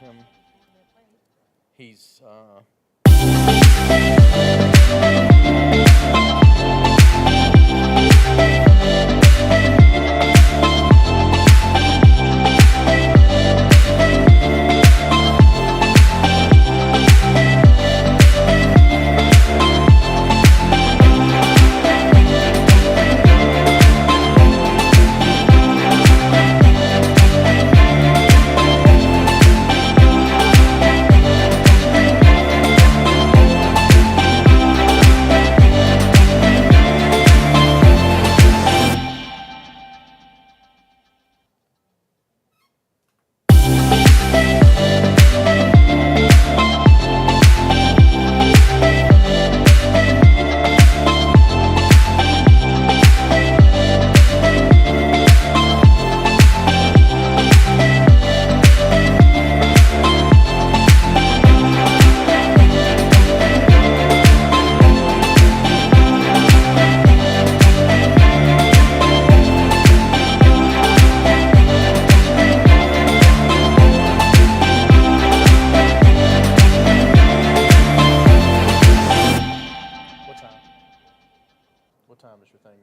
met him. He's what time is your thing?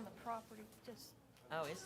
around the property, just. Oh, it's.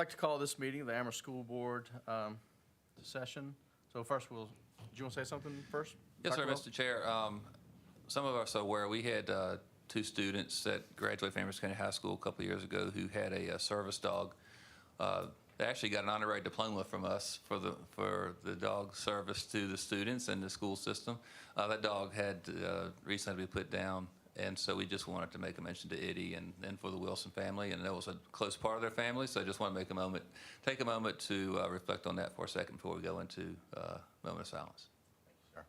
like to call this meeting the Amherst School Board session. So first, do you want to say something first? Yes, sir, Dr. Mr. Chair. Some of us are aware we had two students that graduated from Amherst County High School a couple of years ago who had a service dog. They actually got an honorary diploma from us for the dog service to the students and the school system. That dog had recently been put down, and so we just wanted to make a mention to Eddie and for the Wilson family, and that was a close part of their family. So I just want to take a moment to reflect on that for a second before we go into a moment of silence. Sure.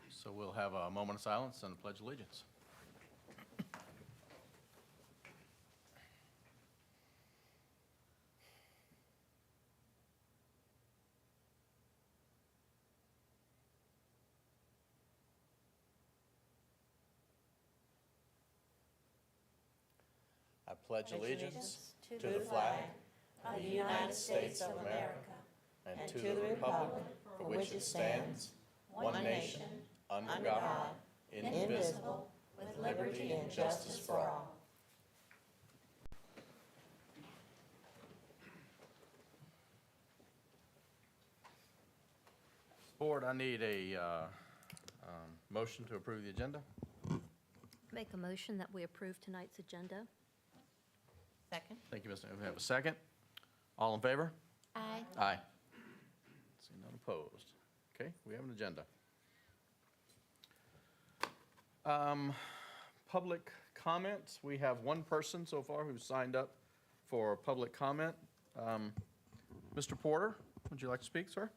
So we'll have a moment of silence and a pledge of allegiance. I pledge allegiance to the flag of the United States of America and to the republic for which it stands, one nation, under God, indivisible, with liberty and justice for all. Board, I need a motion to approve the agenda. Make a motion that we approve tonight's agenda. Second. Thank you, Mr. We have a second. All in favor? Aye. Aye. See none opposed. Okay, we have an agenda. Public comments. We have one person so far who's signed up for public comment. Mr. Porter, would you like to speak, sir?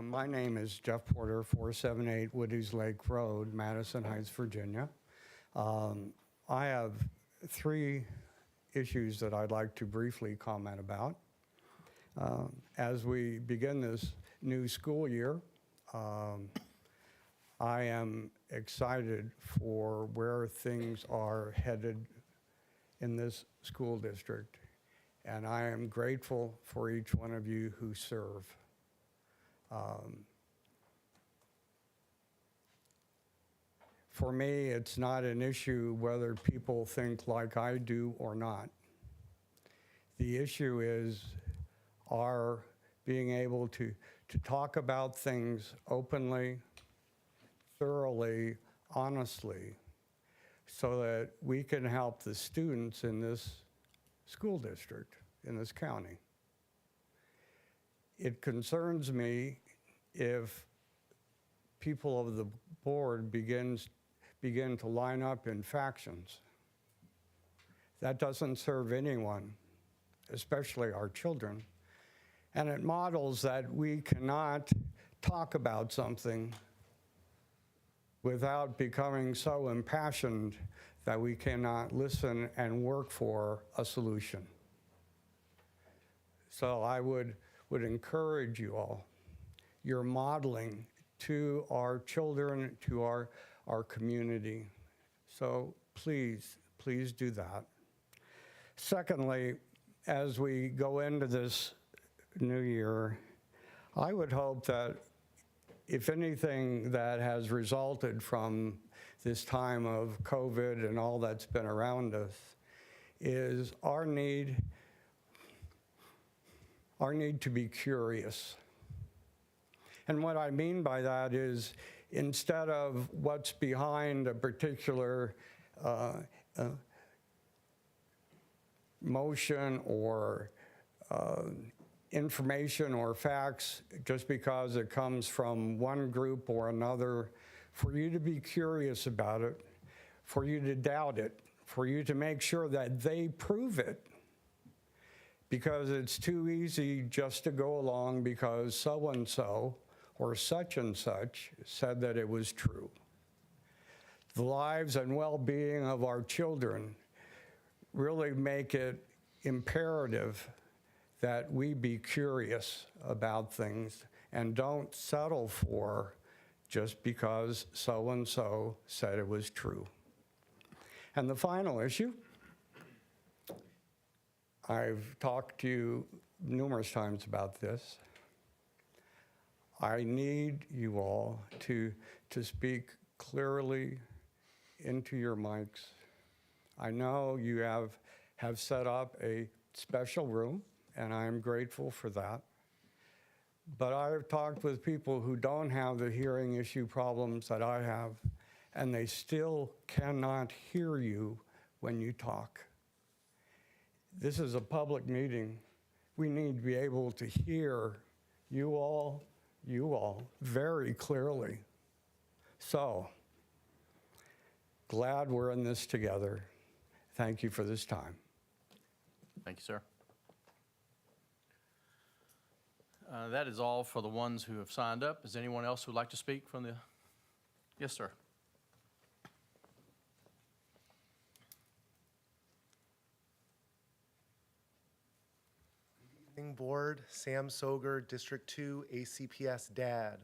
My name is Jeff Porter, 478 Woody's Lake Road, Madison Heights, Virginia. I have 3 issues that I'd like to briefly comment about. As we begin this new school year, I am excited for where things are headed in this school district, and I am grateful for each one of you who serve. For me, it's not an issue whether people think like I do or not. The issue is our being able to talk about things openly, thoroughly, honestly, so that we can help the students in this school district, in this county. It concerns me if people of the board begin to line up in factions. That doesn't serve anyone, especially our children. And it models that we cannot talk about something without becoming so impassioned that we cannot listen and work for a solution. So I would encourage you all, you're modeling to our children, to our community. So please do that. Secondly, as we go into this new year, I would hope that if anything that has resulted from this time of COVID and all that's been around us is our need to be curious. And what I mean by that is instead of what's behind a particular motion or information or facts, just because it comes from one group or another, for you to be curious about it, for you to doubt it, for you to make sure that they prove it. Because it's too easy just to go along because so-and-so or such and such said that it was true. The lives and well-being of our children really make it imperative that we be curious about things and don't settle for just because so-and-so said it was true. And the final issue I've talked to you numerous times about this. I need you all to speak clearly into your mics. I know you have set up a special room, and I am grateful for that. But I've talked with people who don't have the hearing issue problems that I have, and they still cannot hear you when you talk. This is a public meeting. We need to be able to hear you all very clearly. So, glad we're in this together. Thank you for this time. Thank you, sir. That is all for the ones who have signed up. Is there anyone else who would like to speak from the? Yes, sir. Evening Board, Sam Soger, District 2, ACPS dad.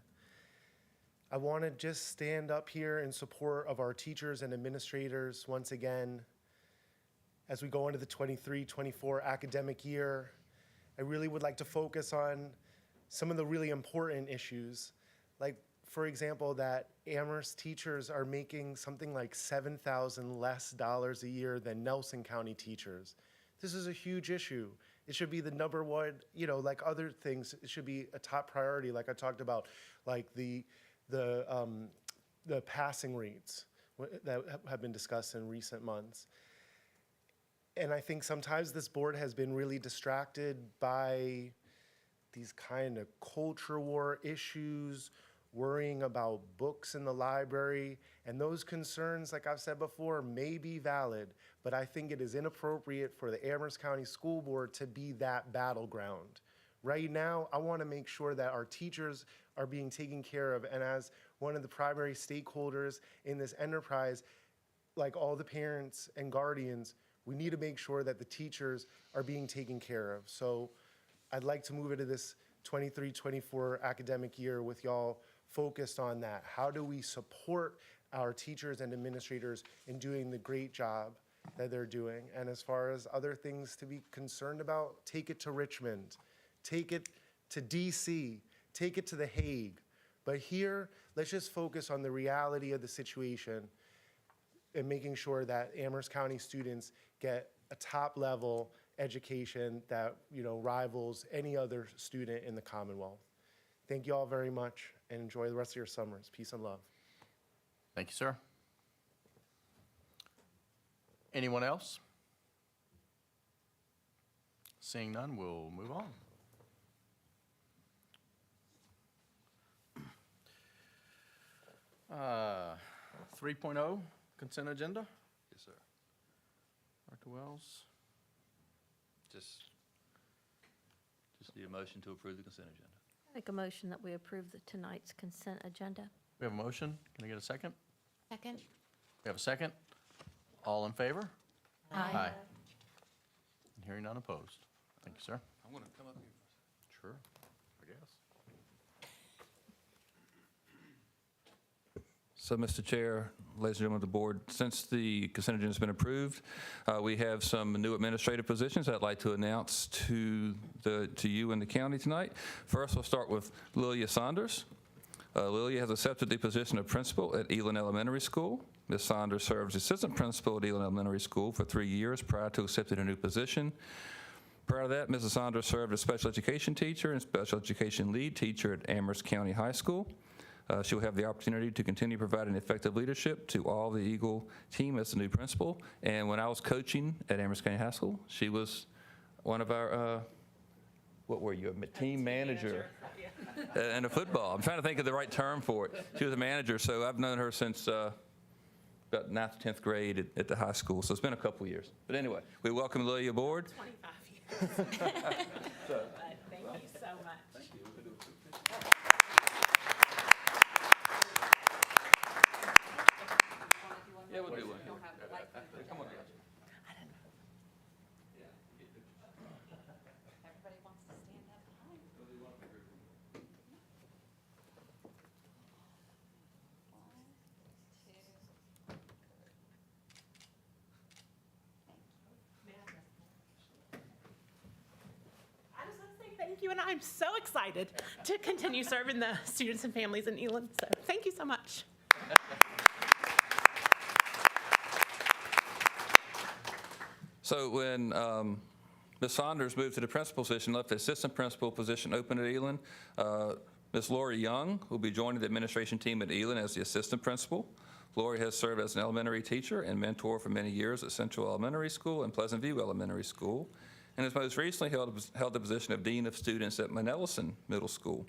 I want to just stand up here in support of our teachers and administrators once again. As we go into the 23-24 academic year, I really would like to focus on some of the really important issues. Like, for example, that Amherst teachers are making something like $7,000 less a year than Nelson County teachers. This is a huge issue. It should be the number one, like other things, it should be a top priority, like I talked about, like the passing rates that have been discussed in recent months. And I think sometimes this board has been really distracted by these kind of culture war issues, worrying about books in the library, and those concerns, like I've said before, may be valid, but I think it is inappropriate for the Amherst County School Board to be that battleground. Right now, I want to make sure that our teachers are being taken care of, and as one of the primary stakeholders in this enterprise, like all the parents and guardians, we need to make sure that the teachers are being taken care of. So I'd like to move into this 23-24 academic year with y'all focused on that. How do we support our teachers and administrators in doing the great job that they're doing? And as far as other things to be concerned about, take it to Richmond, take it to DC, take it to The Hague. But here, let's just focus on the reality of the situation and making sure that Amherst County students get a top-level education that rivals any other student in the Commonwealth. Thank you all very much, and enjoy the rest of your summers. Peace and love. Thank you, sir. Anyone else? Seeing none, we'll move on. Uh, 3.0, consent agenda. Yes, sir. Dr. Wells. Just need a motion to approve the consent agenda. Make a motion that we approve tonight's consent agenda. We have a motion. Can I get a second? Second. We have a second. All in favor? Aye. Hearing none opposed. Thank you, sir. I'm going to come up here. Sure, I guess. So, Mr. Chair, ladies and gentlemen of the board, since the consent agenda has been approved, we have some new administrative positions I'd like to announce to you and the county tonight. First, we'll start with Lilia Saunders. Lilia has accepted the position of principal at Elan Elementary School. Ms. Saunders served as assistant principal at Elan Elementary School for 3 years prior to accepting a new position. Prior to that, Mrs. Saunders served as special education teacher and special education lead teacher at Amherst County High School. She will have the opportunity to continue providing effective leadership to all the Eagle team as the new principal. And when I was coaching at Amherst County High School, she was one of our, what were you, a team manager in a football. I'm trying to think of the right term for it. She was a manager, so I've known her since about 9th, 10th grade at the high school. So it's been a couple years. But anyway, we welcome Lilia aboard. 25 years. Thank you so much. Thank you. Yeah, we'll do one. Come on, guys. Everybody wants to stand up behind. you, and I'm so excited to continue serving the students and families in Elam. So thank you so much. So when Ms. Saunders moved to the principal position, left the assistant principal position open at Elon, Ms. Lori Young will be joining the administration team at Elon as the assistant principal. Lori has served as an elementary teacher and mentor for many years at Central Elementary School and Pleasant View Elementary School, and has most recently held the position of Dean of Students at Manellison Middle School.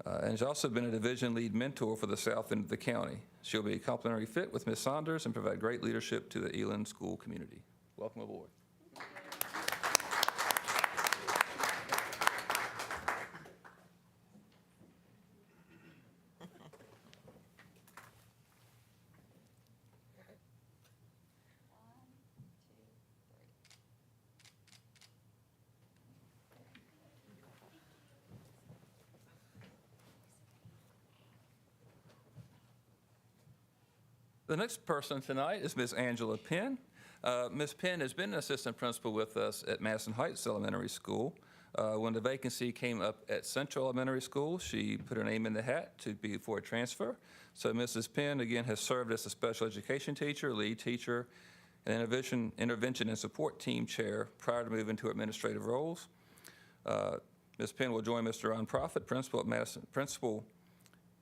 And has also been a division lead mentor for the south end of the county. She'll be a complementary fit with Ms. Saunders and provide great leadership to the Elon school community. Welcome aboard. The next person tonight is Ms. Angela Penn. Ms. Penn has been an assistant principal with us at Madison Heights Elementary School. When the vacancy came up at Central Elementary School, she put her name in the hat to be for a transfer. So Mrs. Penn, again, has served as a special education teacher, lead teacher, and intervention and support team chair prior to moving to administrative roles. Ms. Penn will join Mr. Ron Profit, principal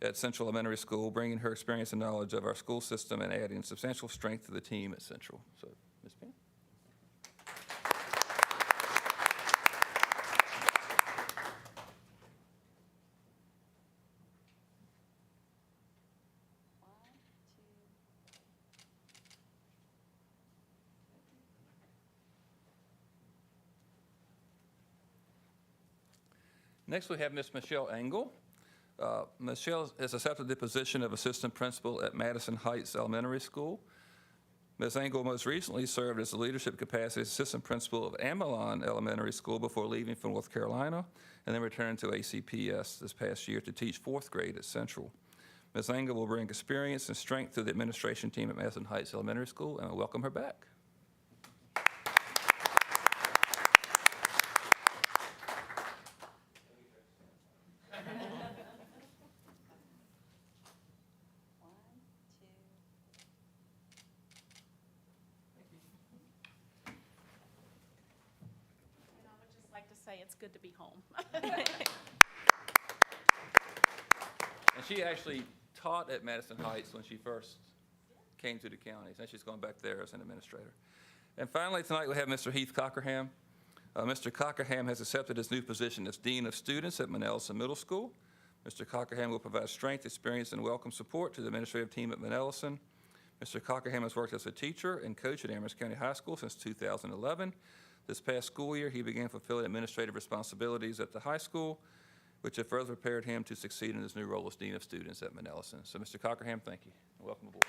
at Central Elementary School, bringing her experience and knowledge of our school system and adding substantial strength to the team at Central. So, Ms. Penn. Next, we have Ms. Michelle Engel. Michelle has accepted the position of assistant principal at Madison Heights Elementary School. Ms. Engel most recently served as the leadership capacity assistant principal of Amelon Elementary School before leaving for North Carolina, and then returned to ACPS this past year to teach fourth grade at Central. Ms. Engel will bring experience and strength to the administration team at Madison Heights Elementary School, and I welcome her back. Say it's good to be home. And she actually taught at Madison Heights when she first came to the county. Now she's gone back there as an administrator. And finally, tonight we have Mr. Heath Cockerham. Mr. Cockerham has accepted his new position as Dean of Students at Manellison Middle School. Mr. Cockerham will provide strength, experience, and welcome support to the administrative team at Manellison. Mr. Cockerham has worked as a teacher and coach at Amherst County High School since 2011. This past school year, he began fulfilling administrative responsibilities at the high school, which have further prepared him to succeed in his new role as Dean of Students at Manellison. So, Mr. Cockerham, thank you, and welcome aboard.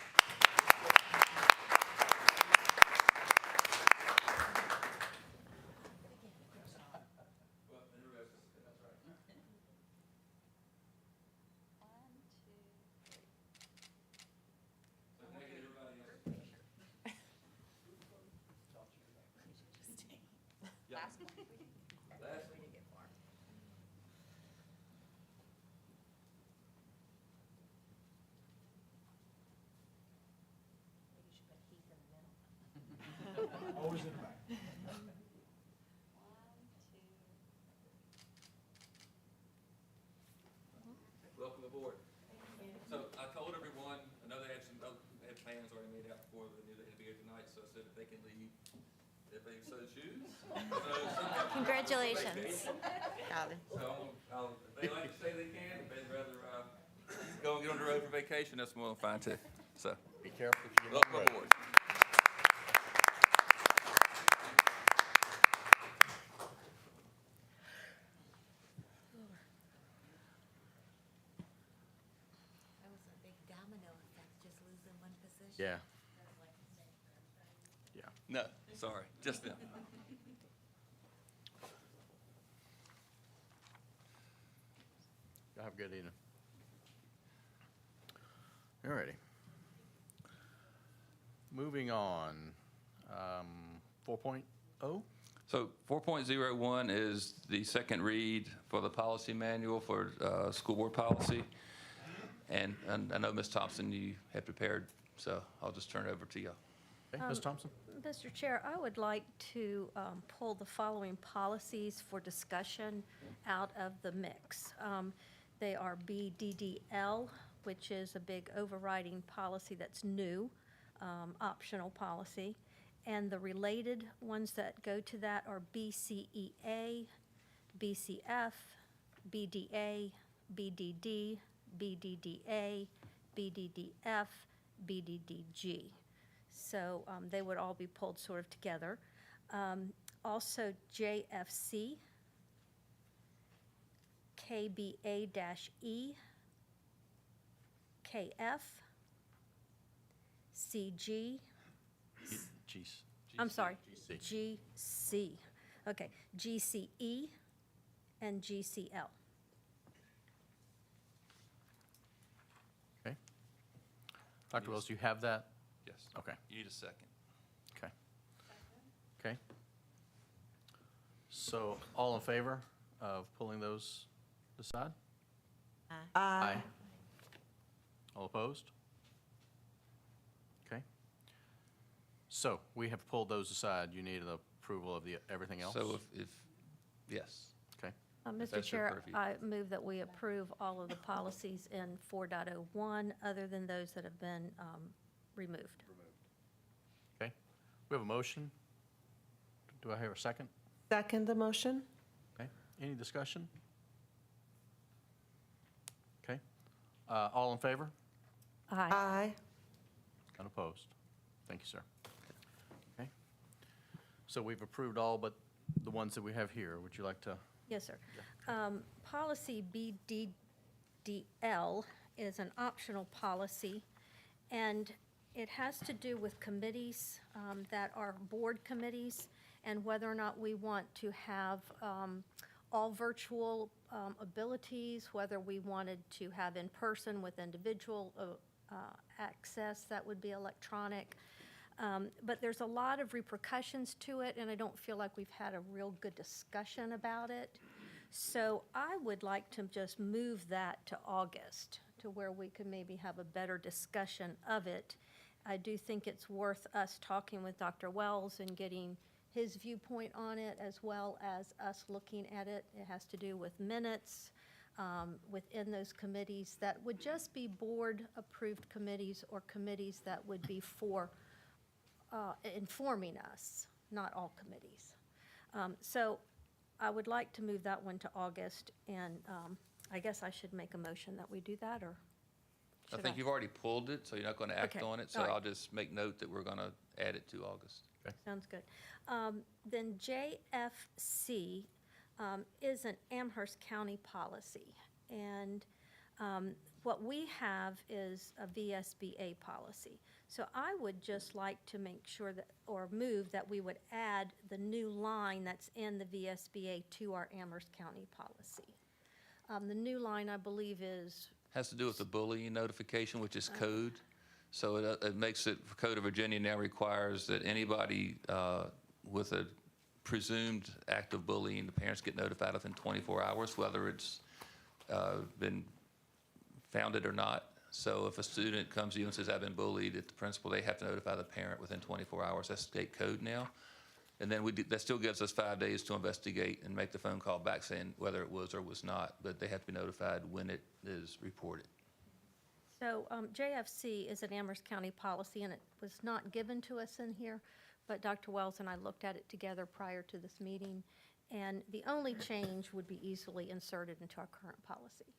Always in the back. Welcome aboard. So I told everyone, I know they had had plans already made out before they knew they had to be here tonight, so I said if they can leave, if they so choose. Congratulations. Calvin. So if they like to say they can, if they'd rather go and get on the road for vacation, that's more than fine too. So Be careful if you get on the welcome road. aboard. That was a big domino effect, just losing one position. Yeah. No, sorry, just them. Y'all have a good evening. All righty. Moving on, 4.0. So 4.01 is the second read for the policy manual for school board policy. And I know, Ms. Thompson, you have prepared, so I'll just turn it over to you. Okay, Ms. Thompson? Mr. Chair, I would like to pull the following policies for discussion out of the mix. They are BDDL, which is a big overriding policy that's new, optional policy. And the related ones that go to that are BCEA, BCF, BDA, BDD, BDDA, BDDF, BDDG. So they would all be pulled sort of together. Also JFC, KBA-E, KF, CG, Jeez. I'm sorry, GC. GC, okay, GCE, and GCL. Okay. Dr. Wells, do you have that? Yes. Okay. You need a second. Okay. Okay. So all in favor of pulling those aside? Aye. All opposed? Okay. So we have pulled those aside. You need the approval of the, everything else? So if yes. Okay. Mr. that's your Chair, purview. I move that we approve all of the policies in 4.01, other than those that have been removed. Okay. We have a motion. Do I hear a second? Second the motion? Okay. Any discussion? Okay. All in favor? Aye. Aye. Unopposed. Thank you, sir. Okay. So we've approved all but the ones that we have here. Would you like to? Yes, sir. Policy BDDL is an optional policy, and it has to do with committees that are board committees, and whether or not we want to have all virtual abilities, whether we wanted to have in-person with individual access, that would be electronic. But there's a lot of repercussions to it, and I don't feel like we've had a real good discussion about it. So I would like to just move that to August, to where we could maybe have a better discussion of it. I do think it's worth us talking with Dr. Wells and getting his viewpoint on it, as well as us looking at it. It has to do with minutes within those committees that would just be board-approved committees, or committees that would be for informing us, not all committees. So I would like to move that one to August, and I guess I should make a motion that we do that, or I should think you've already pulled it, so you're not going to act Okay, on it. So all right. I'll just make note that we're going to add it to August. Sounds good. Then JFC is an Amherst County policy, and what we have is a VSBA policy. So I would just like to make sure that, or move that we would add the new line that's in the VSBA to our Amherst County policy. The new line, I believe, is, Has to do with the bullying notification, which is code. So it makes it, Code of Virginia now requires that anybody with a presumed act of bullying, the parents get notified within 24 hours, whether it's been founded or not. So if a student comes to you and says, I've been bullied at the principal, they have to notify the parent within 24 hours. That's state code now. And then that still gives us 5 days to investigate and make the phone call back saying whether it was or was not, but they have to be notified when it is reported. so JFC is an Amherst County policy, and it was not given to us in here, but Dr. Wells and I looked at it together prior to this meeting, and the only change would be easily inserted into our current policy.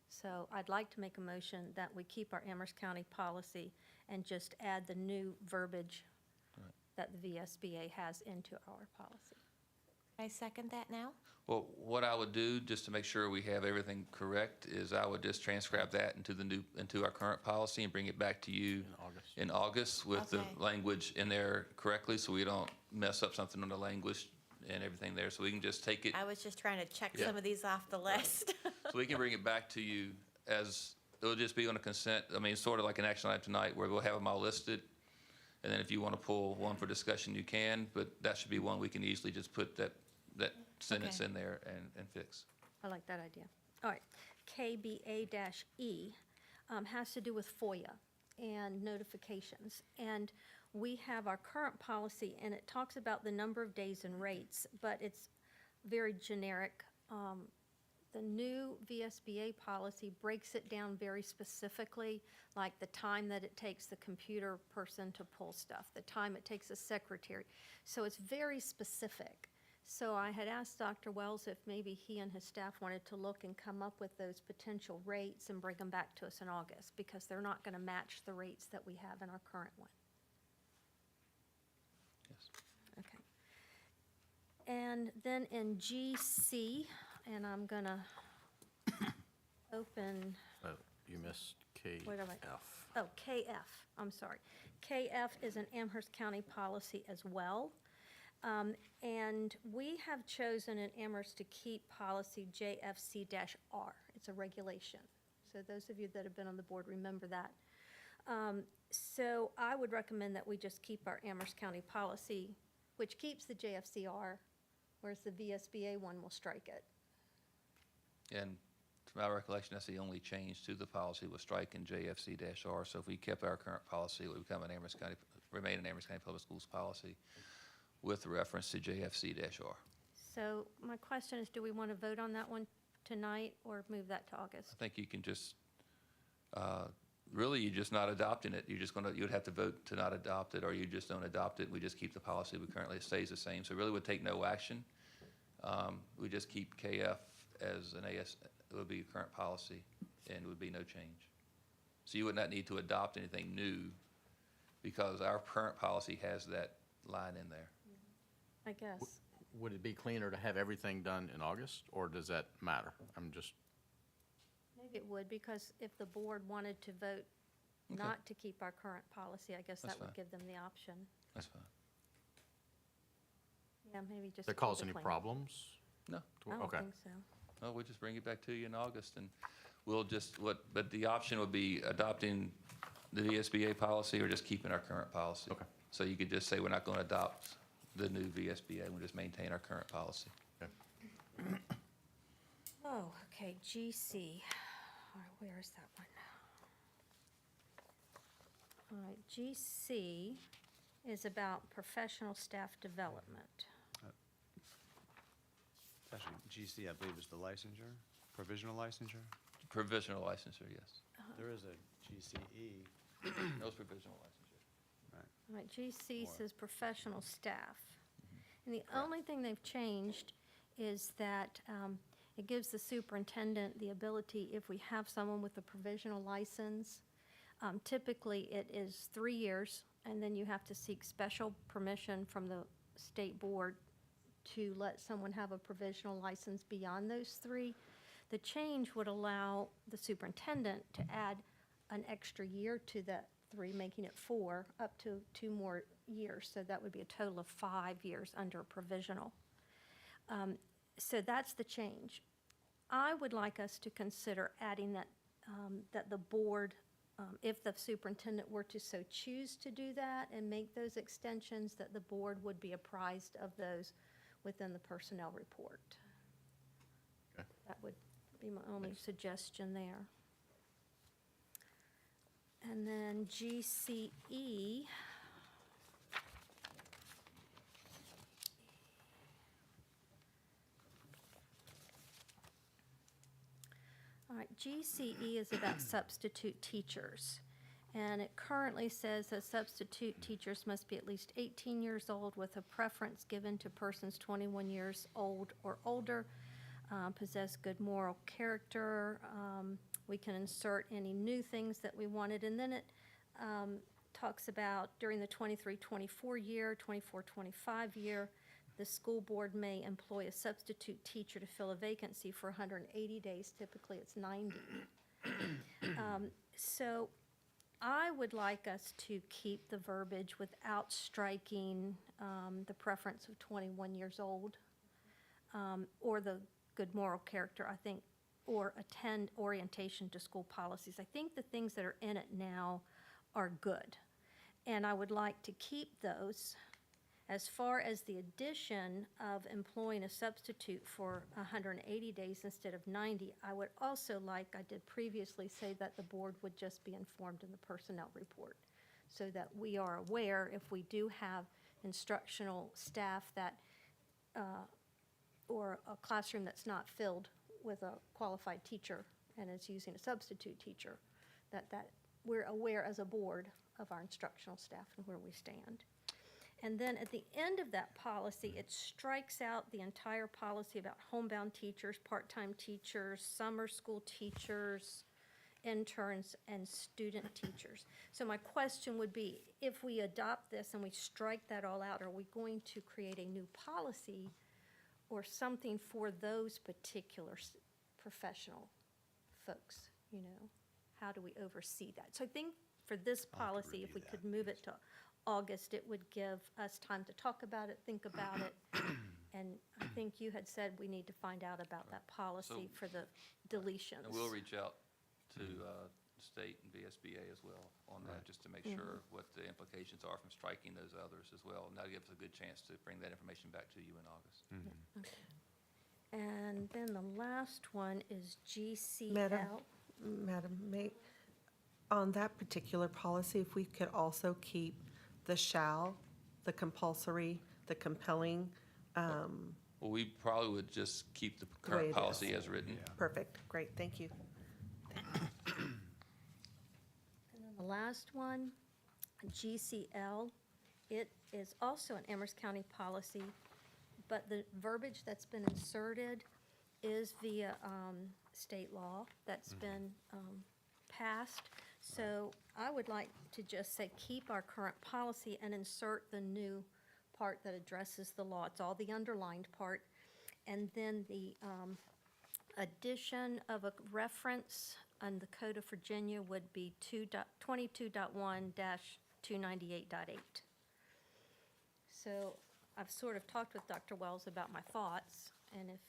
So I'd like to make a motion that we keep our Amherst County policy and just add the new verbiage that the VSBA has into our policy. Can I second that now? Well, what I would do, just to make sure we have everything correct, is I would just transcribe that into our current policy and bring it back to you in August with the Okay. language in there correctly, so we don't mess up something on the language and everything there. So we can just take it, I was just trying to check Yeah. some of these off the list. so we can bring it back to you as, it'll just be on a consent, I mean, sort of like an action item tonight, where we'll have them all listed, And then if you want to pull one for discussion, you can, but that should be one we can easily just put that sentence Okay. in there and fix. I like that idea. All right, KBA-E has to do with FOIA and notifications. And we have our current policy, and it talks about the number of days and rates, but it's very generic. The new VSBA policy breaks it down very specifically, like the time that it takes the computer person to pull stuff, the time it takes a secretary. So it's very specific. So I had asked Dr. Wells if maybe he and his staff wanted to look and come up with those potential rates and bring them back to us in August, because they're not going to match the rates that we have in our current one. Yes. Okay. And then in GC, and I'm going to open, Oh, you missed KF. What am oh, KF, I'm sorry. KF is an Amherst County policy as well. And we have chosen in Amherst to keep policy JFC-R. It's a regulation. So those of you that have been on the board remember that. So I would recommend that we just keep our Amherst County policy, which keeps the JFC-R, whereas the VSBA one will strike it. And to my recollection, that's the only change to the policy was striking JFC-R. So if we kept our current policy, it would become remain an Amherst County Public Schools policy with reference to JFC-R. So my question is, do we want to vote on that one tonight or move that to I August? think you can just, really, you're just not adopting it. You're just you would have to vote to not adopt it, or you just don't adopt it. We just keep the policy we currently, it stays the same. So it really would take no action. We just keep KF as an AS, it would be a current policy, and it would be no change. So you would not need to adopt anything new, because our current policy has that line in there. I guess. Would it be cleaner to have everything done in August, or does that matter? I'm just, Maybe it would, because if the board wanted to vote Okay. not to keep our current policy, I guess That's that would fine. give them the option. That's fine. Yeah, maybe just. does that keep cause it any clean. No, problems? I don't Okay. think so. no, we'll just bring it back to you in August, and we'll just, but the option would be adopting the VSBA policy or just keeping our current policy. Okay. So you could just say, we're not going to adopt the new VSBA, we'll just maintain our current policy. Okay. Oh, okay, GC. All right, where is that one? All right, GC is about professional staff development. Actually, GC, I believe, is the licensure, provisional licensure. Provisional licensure, yes. There is a GCE. No provisional licensure. All right, GC Or- says professional staff. And the only thing they've changed is that it gives the superintendent the ability, if we have someone with a provisional license, typically it is 3 years, and then you have to seek special permission from the state board to let someone have a provisional license beyond those 3. The change would allow the superintendent to add an extra year to that 3, making it 4, up to 2 more years. So that would be a total of 5 years under a provisional. So that's the change. I would like us to consider adding that, that the board, if the superintendent were to so choose to do that and make those extensions, that the board would be apprised of those within the personnel report. Okay. That would be my only suggestion there. And then GCE. All right, GCE is about substitute teachers. And it currently says that substitute teachers must be at least 18 years old with a preference given to persons 21 years old or older, possess good moral character. We can insert any new things that we wanted. And then it talks about during the 23-24 year, 24-25 year, the school board may employ a substitute teacher to fill a vacancy for 180 days. Typically, it's 90. So I would like us to keep the verbiage without striking the preference of 21 years old or the good moral character, I think, or attend orientation to school policies. I think the things that are in it now are good. and I would like to keep those. As far as the addition of employing a substitute for 180 days instead of 90, I would also like, I did previously, say that the board would just be informed in the personnel report, so that we are aware if we do have instructional staff that, or a classroom that's not filled with a qualified teacher and is using a substitute teacher, that we're aware as a board of our instructional staff and where we stand. And then at the end of that policy, it strikes out the entire policy about homebound teachers, part-time teachers, summer school teachers, interns, and student teachers. So my question would be, if we adopt this and we strike that all out, are we going to create a new policy or something for those particular professional folks, you know? How do we oversee that? So I think for this policy, if we could move it to August, it would give us time to talk about it, think about it. And I think you had said we need to find out about that policy for the deletions. And we'll reach out to state and VSBA as well on that, just to make sure what the implications are from striking those others as well. And that'll give us a good chance to bring that information back to you in August. Okay. And then the last one is GCL. Madam, on that particular policy, if we could also keep the shall, the compulsory, the compelling, Well, we probably would just keep the way current it is. policy as written. Perfect, great, thank you. And then the last one, GCL, it is also an Amherst County policy, but the verbiage that's been inserted is via state law that's been passed. So I would like to just say, keep our current policy and insert the new part that addresses the law. It's all the underlined part. And then the addition of a reference on the Code of Virginia would be 22.1-298.8. So I've sort of talked with Dr. Wells about my thoughts, and if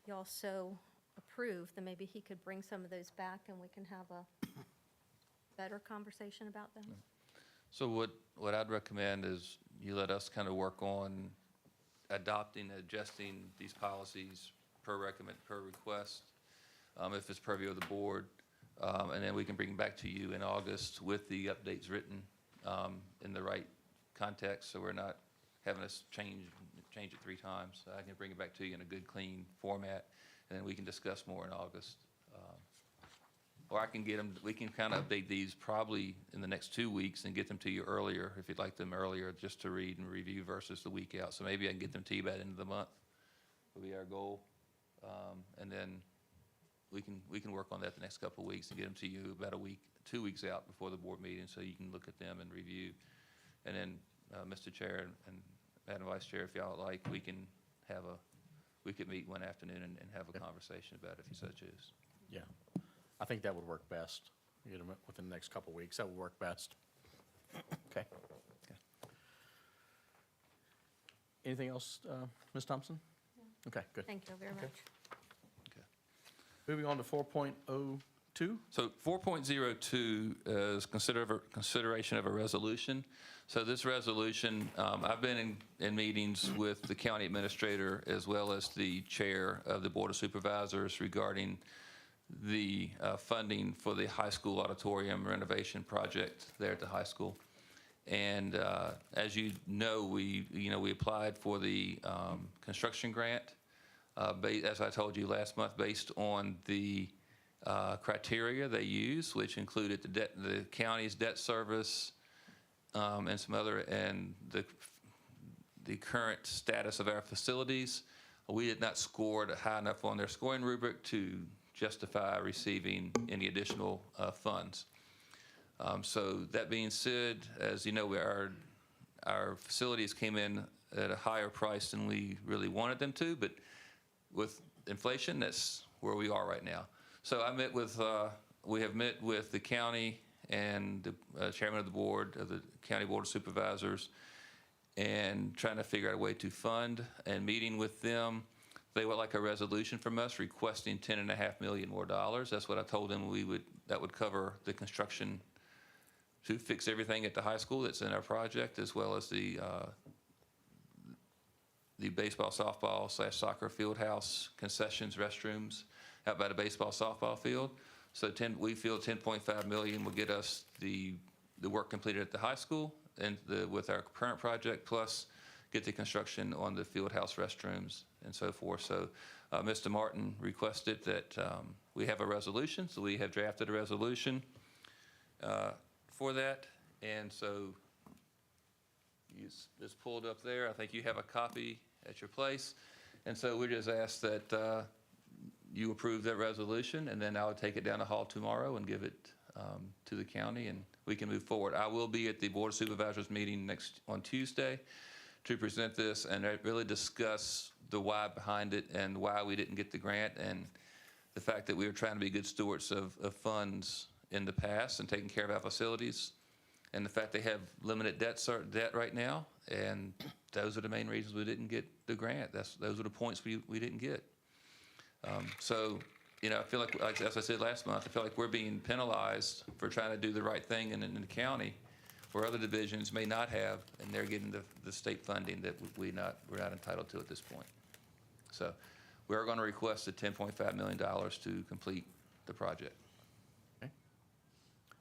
y'all so approve, then maybe he could bring some of those back and we can have a better conversation about them. So what I'd recommend is you let us kind of work on adopting, adjusting these policies per request, if it's purview of the board, and then we can bring it back to you in August with the updates written in the right context, so we're not having us change it 3 times. I can bring it back to you in a good, clean format, and then we can discuss more in August. Or I can get them, we can kind of update these probably in the next 2 weeks and get them to you earlier, if you'd like them earlier, just to read and review versus the week out. So maybe I can get them to you by the end of the month, would be our goal. And then we can work on that the next couple of weeks and get them to you about a week, 2 weeks out before the board meeting, so you can look at them and review. And then, Mr. Chair and Madam Vice Chair, if y'all like, we could meet one afternoon and have a conversation about it if you so choose. Yeah, I think that would work best. Get them within the next couple of weeks. That would work best. Okay. Anything else, Ms. Thompson? Okay, good. Thank you very much. Moving on to 4.02. So 4.02 is consideration of a resolution. So this resolution, I've been in meetings with the county administrator as well as the chair of the Board of Supervisors regarding the funding for the high school auditorium renovation project there at the high school. And as you know, we applied for the construction grant, as I told you last month, based on the criteria they use, which included the county's debt service and some other, and the current status of our facilities. We did not score high enough on their scoring rubric to justify receiving any additional funds. So that being said, as you know, our facilities came in at a higher price than we really wanted them to, but with inflation, that's where we are right now. So we have met with the county and the chairman of the board of the County Board of Supervisors, and trying to figure out a way to fund, and meeting with them. They would like a resolution from us requesting $10.5 million more. That's what I told them that would cover the construction to fix everything at the high school that's in our project, as well as the baseball, softball / soccer field house, concessions, restrooms out by the baseball, softball field. So we feel 10.5 million will get us the work completed at the high school and with our current project, plus get the construction on the field house restrooms and so forth. So Mr. Martin requested that we have a resolution, so we have drafted a resolution for that. And so it's pulled up there. I think you have a copy at your place. And so we just ask that you approve that resolution, and then I would take it down the hall tomorrow and give it to the county, and we can move forward. I will be at the Board of Supervisors meeting on Tuesday to present this and really discuss the why behind it and why we didn't get the grant, and the fact that we were trying to be good stewards of funds in the past and taking care of our facilities, and the fact they have limited debt right now, and those are the main reasons we didn't get the grant. Those are the points we didn't get. So, you know, I feel like, as I said last month, I feel like we're being penalized for trying to do the right thing in the county, where other divisions may not have, and they're getting the state funding that we're not entitled to at this point. So we are going to request the $10.5 million to complete the project. Okay.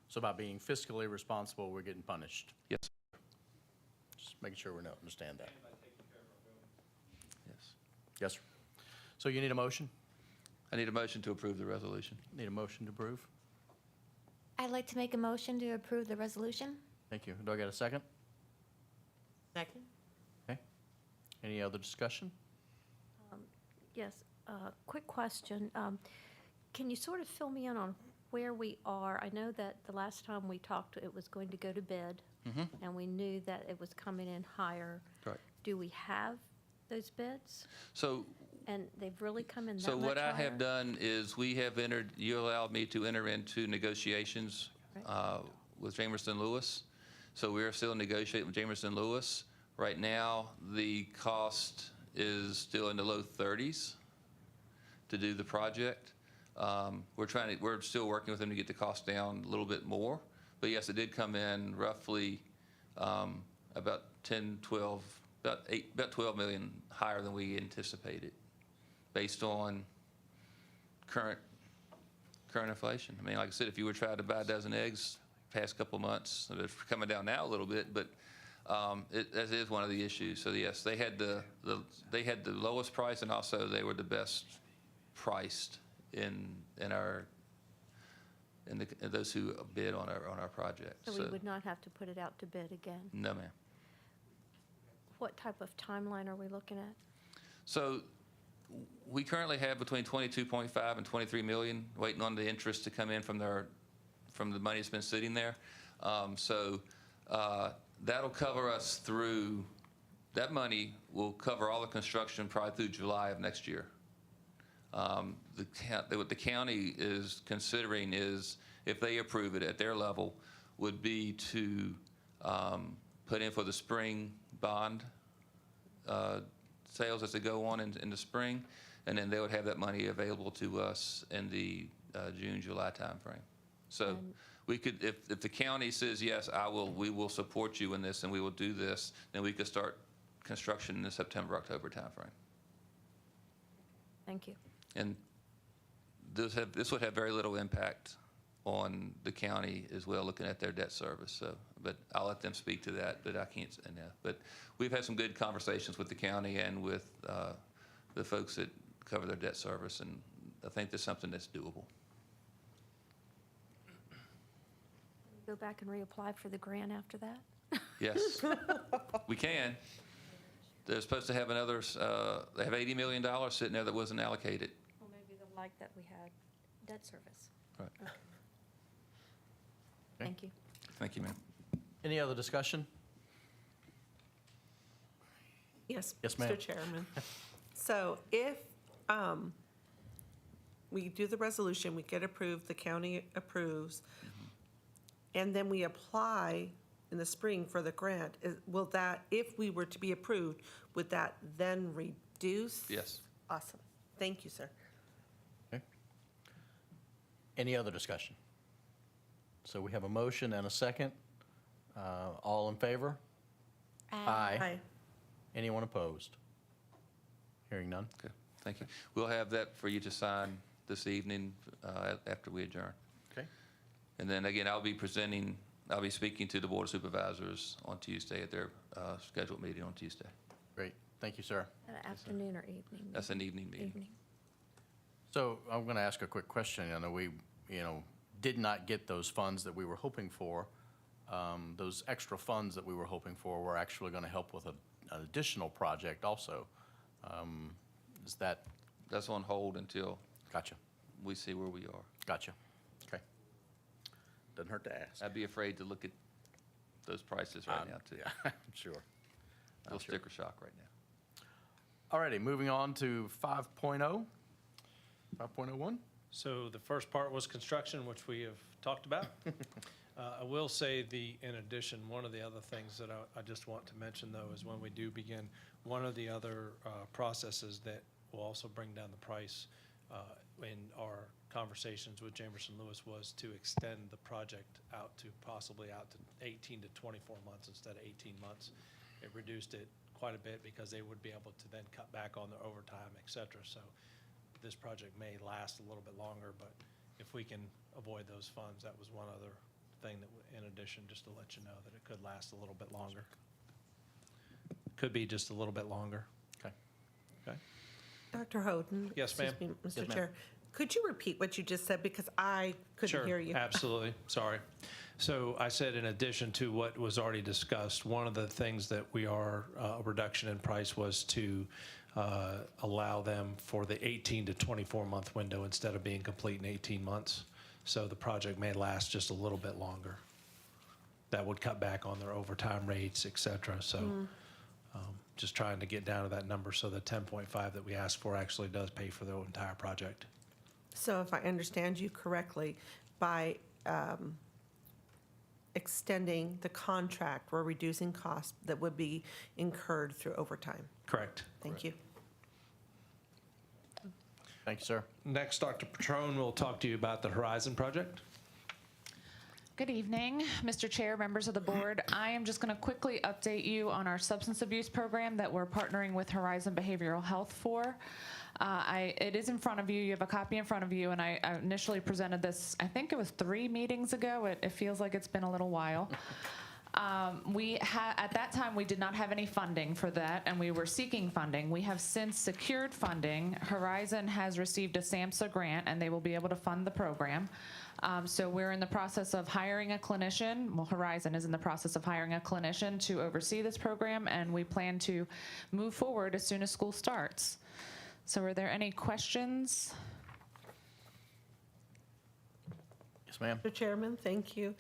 So by being fiscally responsible, we're getting punished. Yes. Just making sure we understand that. Yes. Yes, sir. So you need a motion? I need a motion to approve the resolution. Need a motion to approve? I'd like to make a motion to approve the resolution. Thank you. Do I get a second? Second? Okay. Any other discussion? Yes, quick question. Can you sort of fill me in on where we are? I know that the last time we talked, it was going to go to bid, and we knew that it was coming in higher. Right. Do we have those bids? So And they've really come in that So much what I higher? have done is you allowed me to enter into negotiations with Jamerson Lewis. So we're still negotiating with Jamerson Lewis. Right now, the cost is still in the low 30s to do the project. We're still working with them to get the cost down a little bit more. But yes, it did come in roughly about 12 million higher than we anticipated, based on current inflation. I mean, like I said, if you were trying to buy a dozen eggs past couple months, it's coming down now a little bit, but that is one of the issues. So yes, they had the lowest price, and also they were the best priced in those who bid on our project. So we would not have to put it out to bid again? No, ma'am. What type of timeline are we looking at? So we currently have between 22.5 and 23 million waiting on the interest to come in from the money that's been sitting there. That'll cover us through, that money will cover all the construction probably through July of next year. What the county is considering is, if they approve it at their level, would be to put in for the spring bond sales as they go on in the spring, and then they would have that money available to us in the June, July timeframe. So we could, if the county says, yes, we will support you in this and we will do this, then we could start construction in the September, October timeframe. Thank you. And this would have very little impact on the county as well, looking at their debt service. So, but I'll let them speak to that, but I can't. But we've had some good conversations with the county and with the folks that cover their debt service, and I think there's something that's doable. Go back and reapply for the grant after that? Yes, we can. They're supposed to have another. They have $80 million sitting there that wasn't allocated. Well, maybe they'll like that we had debt service. Right. Okay. Thank you. Thank you, ma'am. Any other discussion? Yes, Yes, ma'am. Mr. Chairman. So if we do the resolution, we get approved, the county approves, and then we apply in the spring for the grant, will that, if we were to be approved, would that then reduce? Yes. Awesome. Thank you, sir. Okay. Any other discussion? So we have a motion and a second. All in favor? Aye. Anyone opposed? Hearing none. Okay, thank you. We'll have that for you to sign this evening after we adjourn. Okay. And then again, I'll be speaking to the Board of Supervisors on Tuesday at their scheduled meeting on Tuesday. Great. Thank you, sir. Afternoon or evening? That's an evening meeting. Evening. So I'm going to ask a quick question. I know we, did not get those funds that we were hoping for. Those extra funds that we were hoping for were actually going to help with an additional project also. Is that? That's on hold until Gotcha. we see where we are. Gotcha. Okay. Doesn't hurt to ask. I'd be afraid to look at those prices right now, too. Yeah, I'm sure. A little sticker shock right now. All righty, moving on to 5.0. 5.01. So the first part was construction, which we have talked about. I will say in addition, one of the other things that I just want to mention, though, is when we do begin, one of the other processes that will also bring down the price in our conversations with Jamerson Lewis was to extend the project possibly out to 18 to 24 months instead of 18 months. It reduced it quite a bit because they would be able to then cut back on their overtime, et cetera. So this project may last a little bit longer, but if we can avoid those funds, that was one other thing that, in addition, just to let you know that it could last a little bit longer. Could be just a little bit longer. Okay. Okay. Dr. Houghton? Yes, ma'am. Excuse me, Yes, Mr. ma'am. Chair. Could you repeat what you just said, because I couldn't hear you? Sure, absolutely. Sorry. So I said in addition to what was already discussed, one of the things that we are, a reduction in price was to allow them for the 18 to 24 month window instead of being complete in 18 months. So the project may last just a little bit longer. That would cut back on their overtime rates, et cetera. So just trying to get down to that number so the 10.5 that we asked for actually does pay for the entire project. So if I understand you correctly, by extending the contract, we're reducing costs that would be incurred through overtime. Correct. Thank you. Thank you, sir. Next, Dr. Petrone will talk to you about the Horizon project. Good evening, Mr. Chair, members of the board. I am just going to quickly update you on our substance abuse program that we're partnering with Horizon Behavioral Health for. It is in front of you. You have a copy in front of you, and I initially presented this, I think it was 3 meetings ago. It feels like it's been a little while. At that time, we did not have any funding for that, and we were seeking funding. We have since secured funding. Horizon has received a SAMHSA grant, and they will be able to fund the program. So we're in the process of hiring a clinician. Well, Horizon is in the process of hiring a clinician to oversee this program, and we plan to move forward as soon as school starts. So are there any questions? Yes, ma'am. Mr. Chairman, thank you.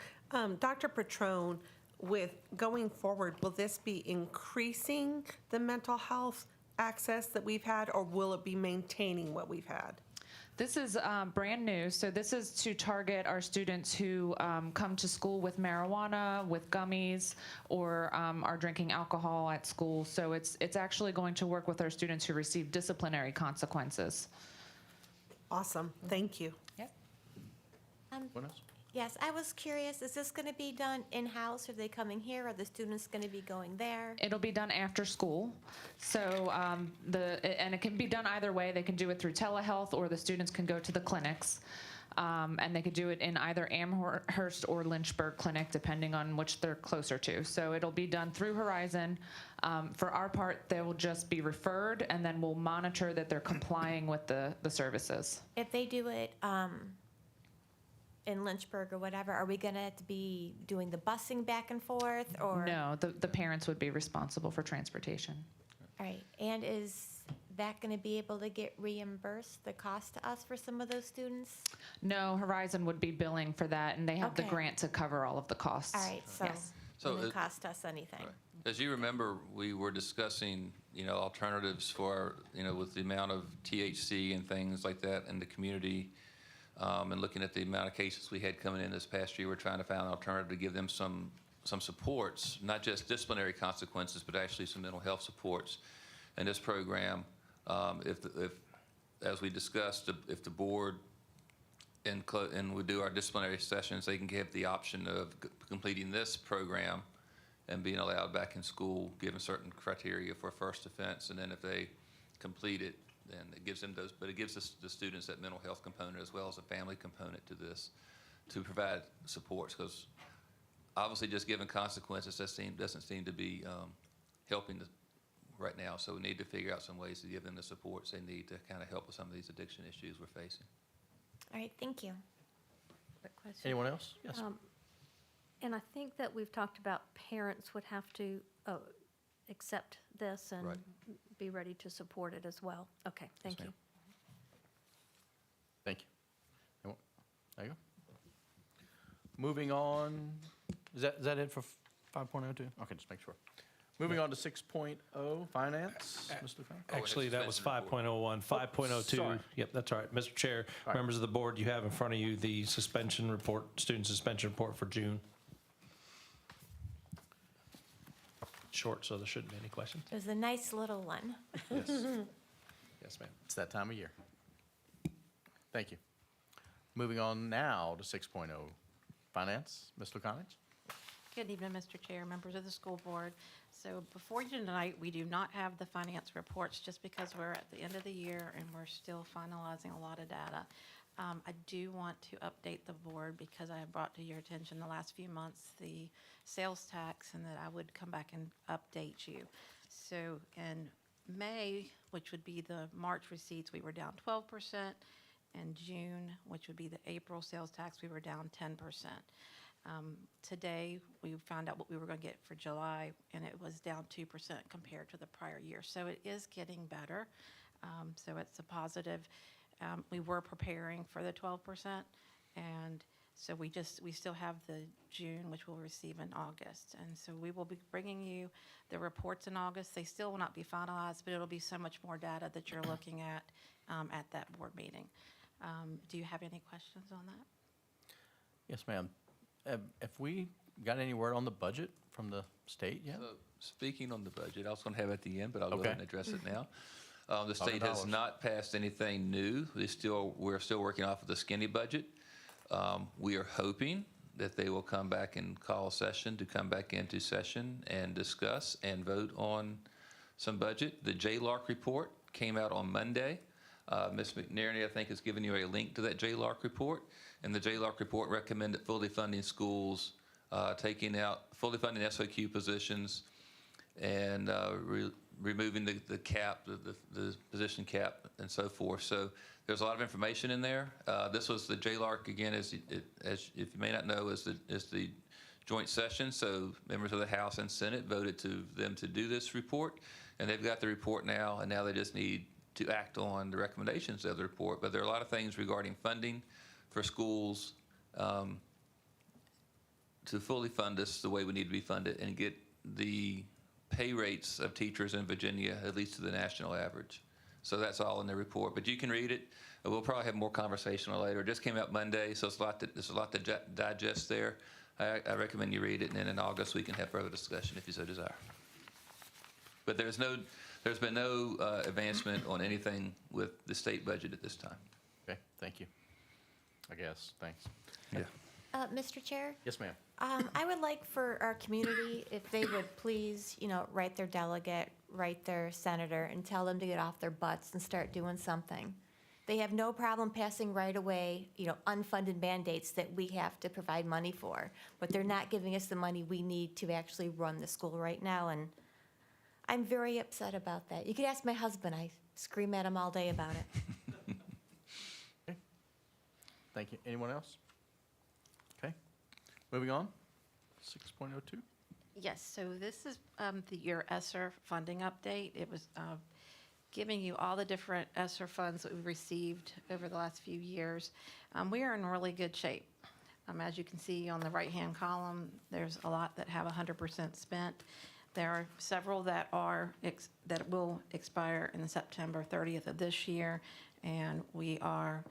Dr. Petrone, with going forward, will this be increasing the mental health access that we've had, or will it be maintaining what we've had? This is brand new, so this is to target our students who come to school with marijuana, with gummies, or are drinking alcohol at school. So it's actually going to work with our students who receive disciplinary consequences. Awesome, thank you. Yep. What else? Yes, I was curious, is this going to be done in-house? Are they coming here? Are the students going to be going there? It'll be done after school. So and it can be done either way. They can do it through telehealth, or the students can go to the clinics. And they could do it in either Amherst or Lynchburg clinic, depending on which they're closer to. So it'll be done through Horizon. For our part, they will just be referred, and then we'll monitor that they're complying with the services. If they do it in Lynchburg or whatever, are we going to be doing the busing back and forth, or? No, the parents would be responsible for transportation. All right, and is that going to be able to get reimbursed, the cost to us for some of those students? No, Horizon would be billing for that, and they have the Okay. grant to cover all of the costs. All right, so Yes. it So doesn't cost us anything. Right. As you remember, we were discussing, alternatives for, with the amount of THC and things like that in the community, and looking at the amount of cases we had coming in this past year. We're trying to find an alternative to give them some supports, not just disciplinary consequences, but actually some mental health supports. And this program, if as we discussed, if the board and we do our disciplinary sessions, they can have the option of completing this program and being allowed back in school, given certain criteria for first offense. And then if they complete it, then it gives them those, but it gives the students that mental health component as well as a family component to this, to provide supports, because obviously just giving consequences doesn't seem to be helping right now. So we need to figure out some ways to give them the supports they need to kind of help with some of these addiction issues we're facing. All right, thank you. Quick question. Anyone else? Yes. And I think that we've talked about parents would have to accept this and Right. be ready to support it as well. Okay, thank you. ma'am. Thank you. There you go. Moving on, is that it for 5.02? Okay, just make sure. Moving on to 6.0, finance, Mr. Fowler? Actually, that was suspension report. 5.01, 5.02. sorry. Yep, that's all right. Mr. Chair, All right. members of the board, you have in front of you the suspension report, student suspension report for June. Short, so there shouldn't be any questions. It was a nice little one. Yes. Yes, ma'am. It's that time of year. Thank you. Moving on now to 6.0, finance, Ms. Lukanich? Good evening, Mr. Chair, members of the school board. So before you tonight, we do not have the finance reports just because we're at the end of the year and we're still finalizing a lot of data. I do want to update the board because I have brought to your attention the last few months the sales tax and that I would come back and update you. So in May, which would be the March receipts, we were down 12%. In June, which would be the April sales tax, we were down 10%. Today, we found out what we were going to get for July, and it was down 2% compared to the prior year. So it is getting better. So it's a positive. We were preparing for the 12%, and so we still have the June, which we'll receive in August. And so we will be bringing you the reports in August. They still will not be finalized, but it'll be so much more data that you're looking at that board meeting. Do you have any questions on that? Yes, ma'am. Have we got any word on the budget from the state yet? So, speaking on the budget, I was going to have it at the end, but I'll go Okay. ahead and address it now. The state has $100. not passed anything new. We're still working off of the skinny budget. We are hoping that they will come back and call a session to come back into session and discuss and vote on some budget. The JLARC report came out on Monday. Ms. McNerney, I think, has given you a link to that JLARC report. And the JLARC report recommended fully funding schools, fully funding SOQ positions, and removing the cap, the position cap, and so forth. So there's a lot of information in there. This was the JLARC, again, as if you may not know, is the joint session. So members of the House and Senate voted to them to do this report. And they've got the report now, and now they just need to act on the recommendations of the report. But there are a lot of things regarding funding for schools to fully fund us the way we need to be funded and get the pay rates of teachers in Virginia at least to the national average. So that's all in the report. But you can read it. We'll probably have more conversation on it later. It just came out Monday, so there's a lot to digest there. I recommend you read it, and then in August we can have further discussion if you so desire. But there's been no advancement on anything with the state budget at this time. Okay, thank you. I guess, thanks. Yeah. Mr. Chair, Yes, ma'am. I would like for our community, if they would please, write their delegate, write their senator, and tell them to get off their butts and start doing something. They have no problem passing right away, unfunded mandates that we have to provide money for, but they're not giving us the money we need to actually run the school right now, and I'm very upset about that. You could ask my husband. I scream at him all day about it. Okay. Thank you. Anyone else? Okay. Moving on. 6.02. Yes, so this is your ESSER funding update. It was giving you all the different ESSER funds that we've received over the last few years. We are in really good shape. As you can see on the right-hand column, there's a lot that have 100% spent. There are several that will expire in September 30th of this year, and we are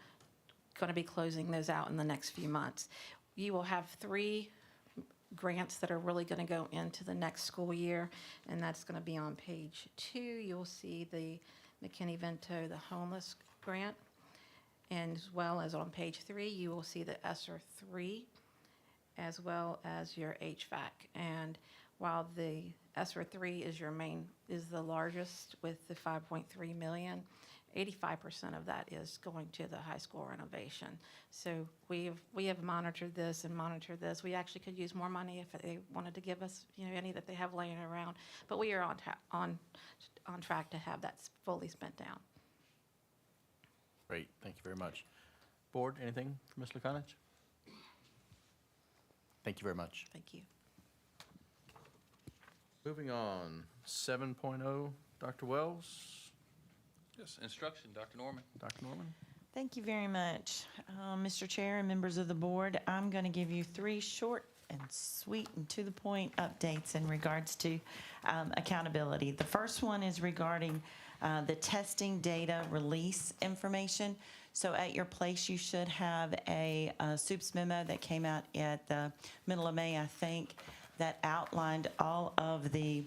going to be closing those out in the next few months. You will have 3 grants that are really going to go into the next school year, and that's going to be on page 2. You'll see the McKinney-Vento, the homeless grant. And as well as on page 3, you will see the ESSER 3, as well as your HVAC. And while the ESSER 3 is the largest with the 5.3 million, 85% of that is going to the high school renovation. So we have monitored this and monitored this. We actually could use more money if they wanted to give us, any that they have laying around. But we are on track to have that fully spent down. Great, thank you very much. Board, anything for Ms. Lukanich? Thank you very much. Thank you. Moving on, 7.0, Dr. Wells. Yes, instruction, Dr. Norman. Dr. Norman? Thank you very much. Mr. Chair and members of the board, I'm going to give you 3 short and sweet and to the point updates in regards to accountability. The first one is regarding the testing data release information. So at your place, you should have a SUPS memo that came out at the middle of May, I think, that outlined all of the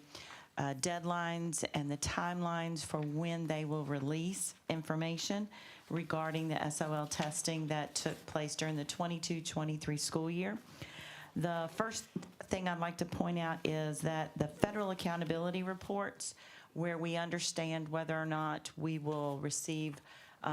deadlines and the timelines for when they will release information regarding the SOL testing that took place during the 22-23 school year. The first thing I'd like to point out is that the federal accountability reports, where we understand whether or not we will receive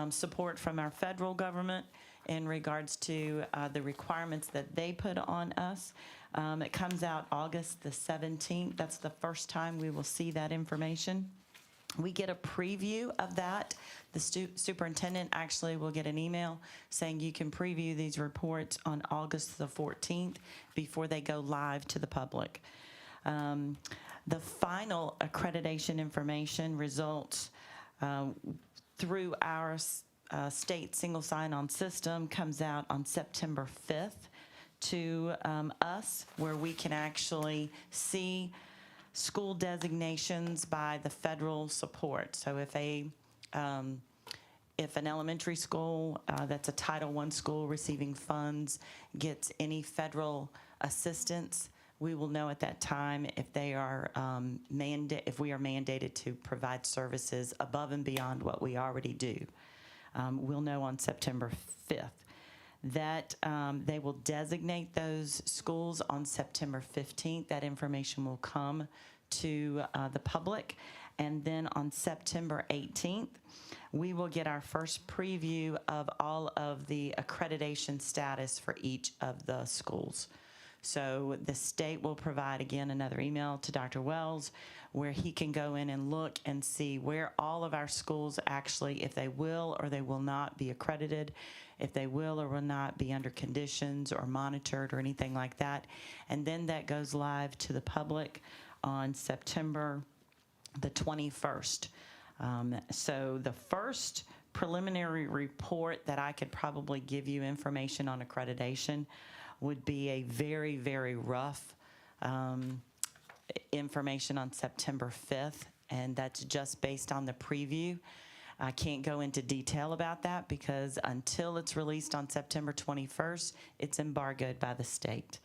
support from our federal government in regards to the requirements that they put on us. It comes out August the 17th. That's the first time we will see that information. We get a preview of that. The superintendent actually will get an email saying you can preview these reports on August the 14th before they go live to the public. The final accreditation information results through our state single sign-on system comes out on September 5th to us, where we can actually see school designations by the federal support. So if an elementary school that's a Title I school receiving funds gets any federal assistance, we will know at that time if they are if we are mandated to provide services above and beyond what we already do. We'll know on September 5th. That they will designate those schools on September 15th. That information will come to the public. And then on September 18th, we will get our first preview of all of the accreditation status for each of the schools. So the state will provide, again, another email to Dr. Wells where he can go in and look and see where all of our schools actually, if they will or they will not be accredited, if they will or will not be under conditions or monitored or anything like that. And then that goes live to the public on September the 21st. So the first preliminary report that I could probably give you information on accreditation would be a very, very rough information on September 5th, and that's just based on the preview. I can't go into detail about that because until it's released on September 21st, it's embargoed by the state.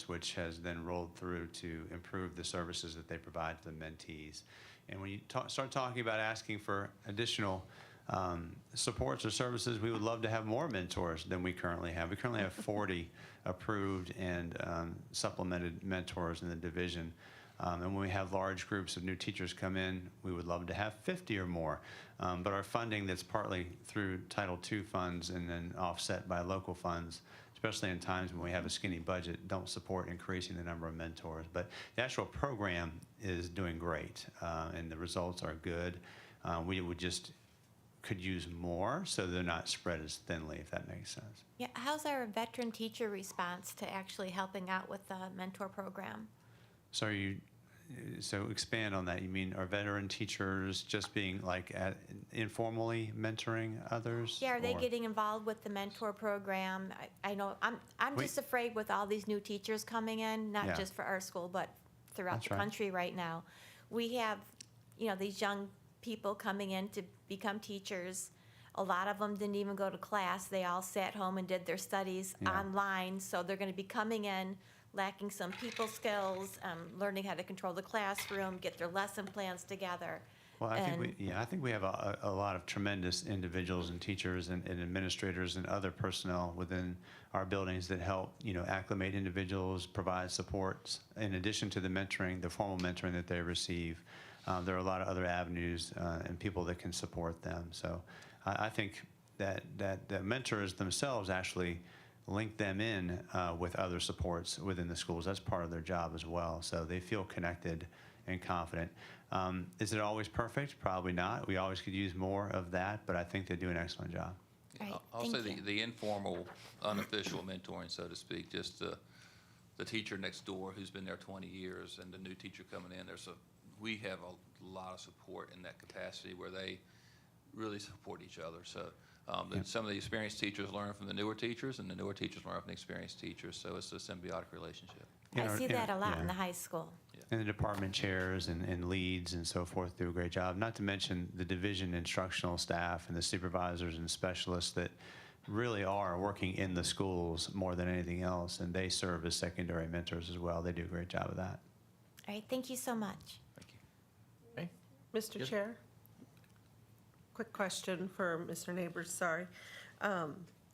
Which has then rolled through to improve the services that they provide to the mentees. And when you start talking about asking for additional supports or services, we would love to have more mentors than we currently have. We currently have 40 approved and supplemented mentors in the division. And when we have large groups of new teachers come in, we would love to have 50 or more. But our funding that's partly through Title II funds and then offset by local funds, especially in times when we have a skinny budget, don't support increasing the number of mentors. But the actual program is doing great, and the results are good. We would just could use more so they're not spread as thinly, if that makes sense. Yeah, how's our veteran teacher response to actually helping out with the mentor program? So expand on that. You mean are veteran teachers just being like informally mentoring others? Yeah, are they or? getting involved with the mentor program? I know I'm just afraid with all these new teachers coming in, not Yeah. just for our school, but throughout That's the right. country right now. We have, these young people coming in to become teachers. A lot of them didn't even go to class. They all sat home and did their studies online. So they're going to be coming in lacking some people skills, learning how to control the classroom, get their lesson plans together. Well, I think And- I think we have a lot of tremendous individuals and teachers and administrators and other personnel within our buildings that help, acclimate individuals, provide supports. In addition to the mentoring, the formal mentoring that they receive, there are a lot of other avenues and people that can support them. So I think that the mentors themselves actually link them in with other supports within the schools. That's part of their job as well. So they feel connected and confident. Is it always perfect? Probably not. We always could use more of that, but I think they do an excellent job. Right, I'll thank say you. the informal, unofficial mentoring, so to speak, just the teacher next door who's been there 20 years and the new teacher coming in, we have a lot of support in that capacity where they really support each other. So some of the experienced teachers learn from the newer teachers, and the newer teachers learn from the experienced teachers, so it's a symbiotic relationship. I see that a lot in yeah. the high school. And the department chairs and leads and so forth do a great job. Not to mention the division instructional staff and the supervisors and specialists that really are working in the schools more than anything else, and they serve as secondary mentors as well. They do a great job of that. All right, thank you so much. Okay. Mr. Yes. Chair? Quick question for Mr. Neighbors, sorry.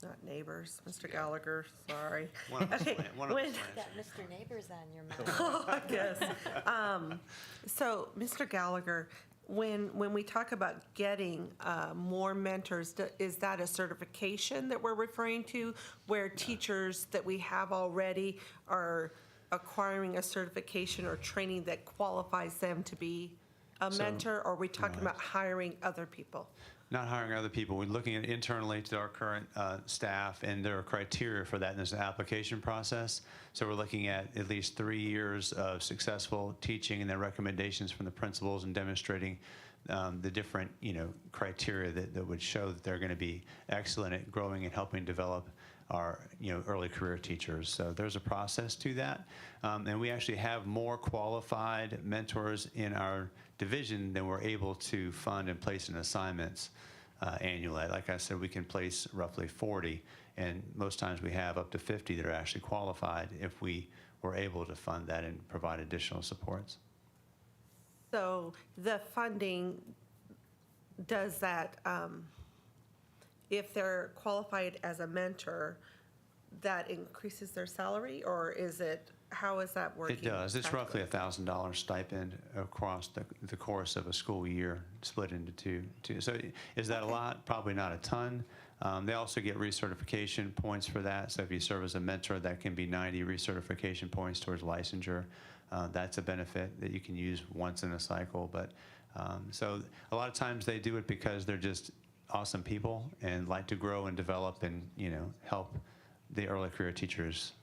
Not Neighbors, Mr. Gallagher, sorry. One of us Okay, slant- one of us when- slants. Got Mr. Neighbors on your mind. I guess. So, Mr. Gallagher, when we talk about getting more mentors, is that a certification that we're referring to, where teachers that we have already are acquiring a certification or training that qualifies them to be a mentor, or are we talking about hiring other people? Not hiring other people. We're looking at internally to our current staff, and there are criteria for that in this application process. So we're looking at least 3 years of successful teaching and then recommendations from the principals and demonstrating the different, criteria that would show that they're going to be excellent at growing and helping develop our, early career teachers. So there's a process to that. And we actually have more qualified mentors in our division than we're able to fund and place in assignments annually. Like I said, we can place roughly 40, and most times we have up to 50 that are actually qualified if we were able to fund that and provide additional supports. So the funding, does that, if they're qualified as a mentor, that increases their salary, or is it, how is that working? It does. It's roughly a $1,000 stipend across the course of a school year, split into two. So is that a lot? Probably not a ton. They also get recertification points for that. So if you serve as a mentor, that can be 90 recertification points towards licensure. That's a benefit that you can use once in a cycle. But so a lot of times they do it because they're just awesome people and like to grow and develop and, help the early career teachers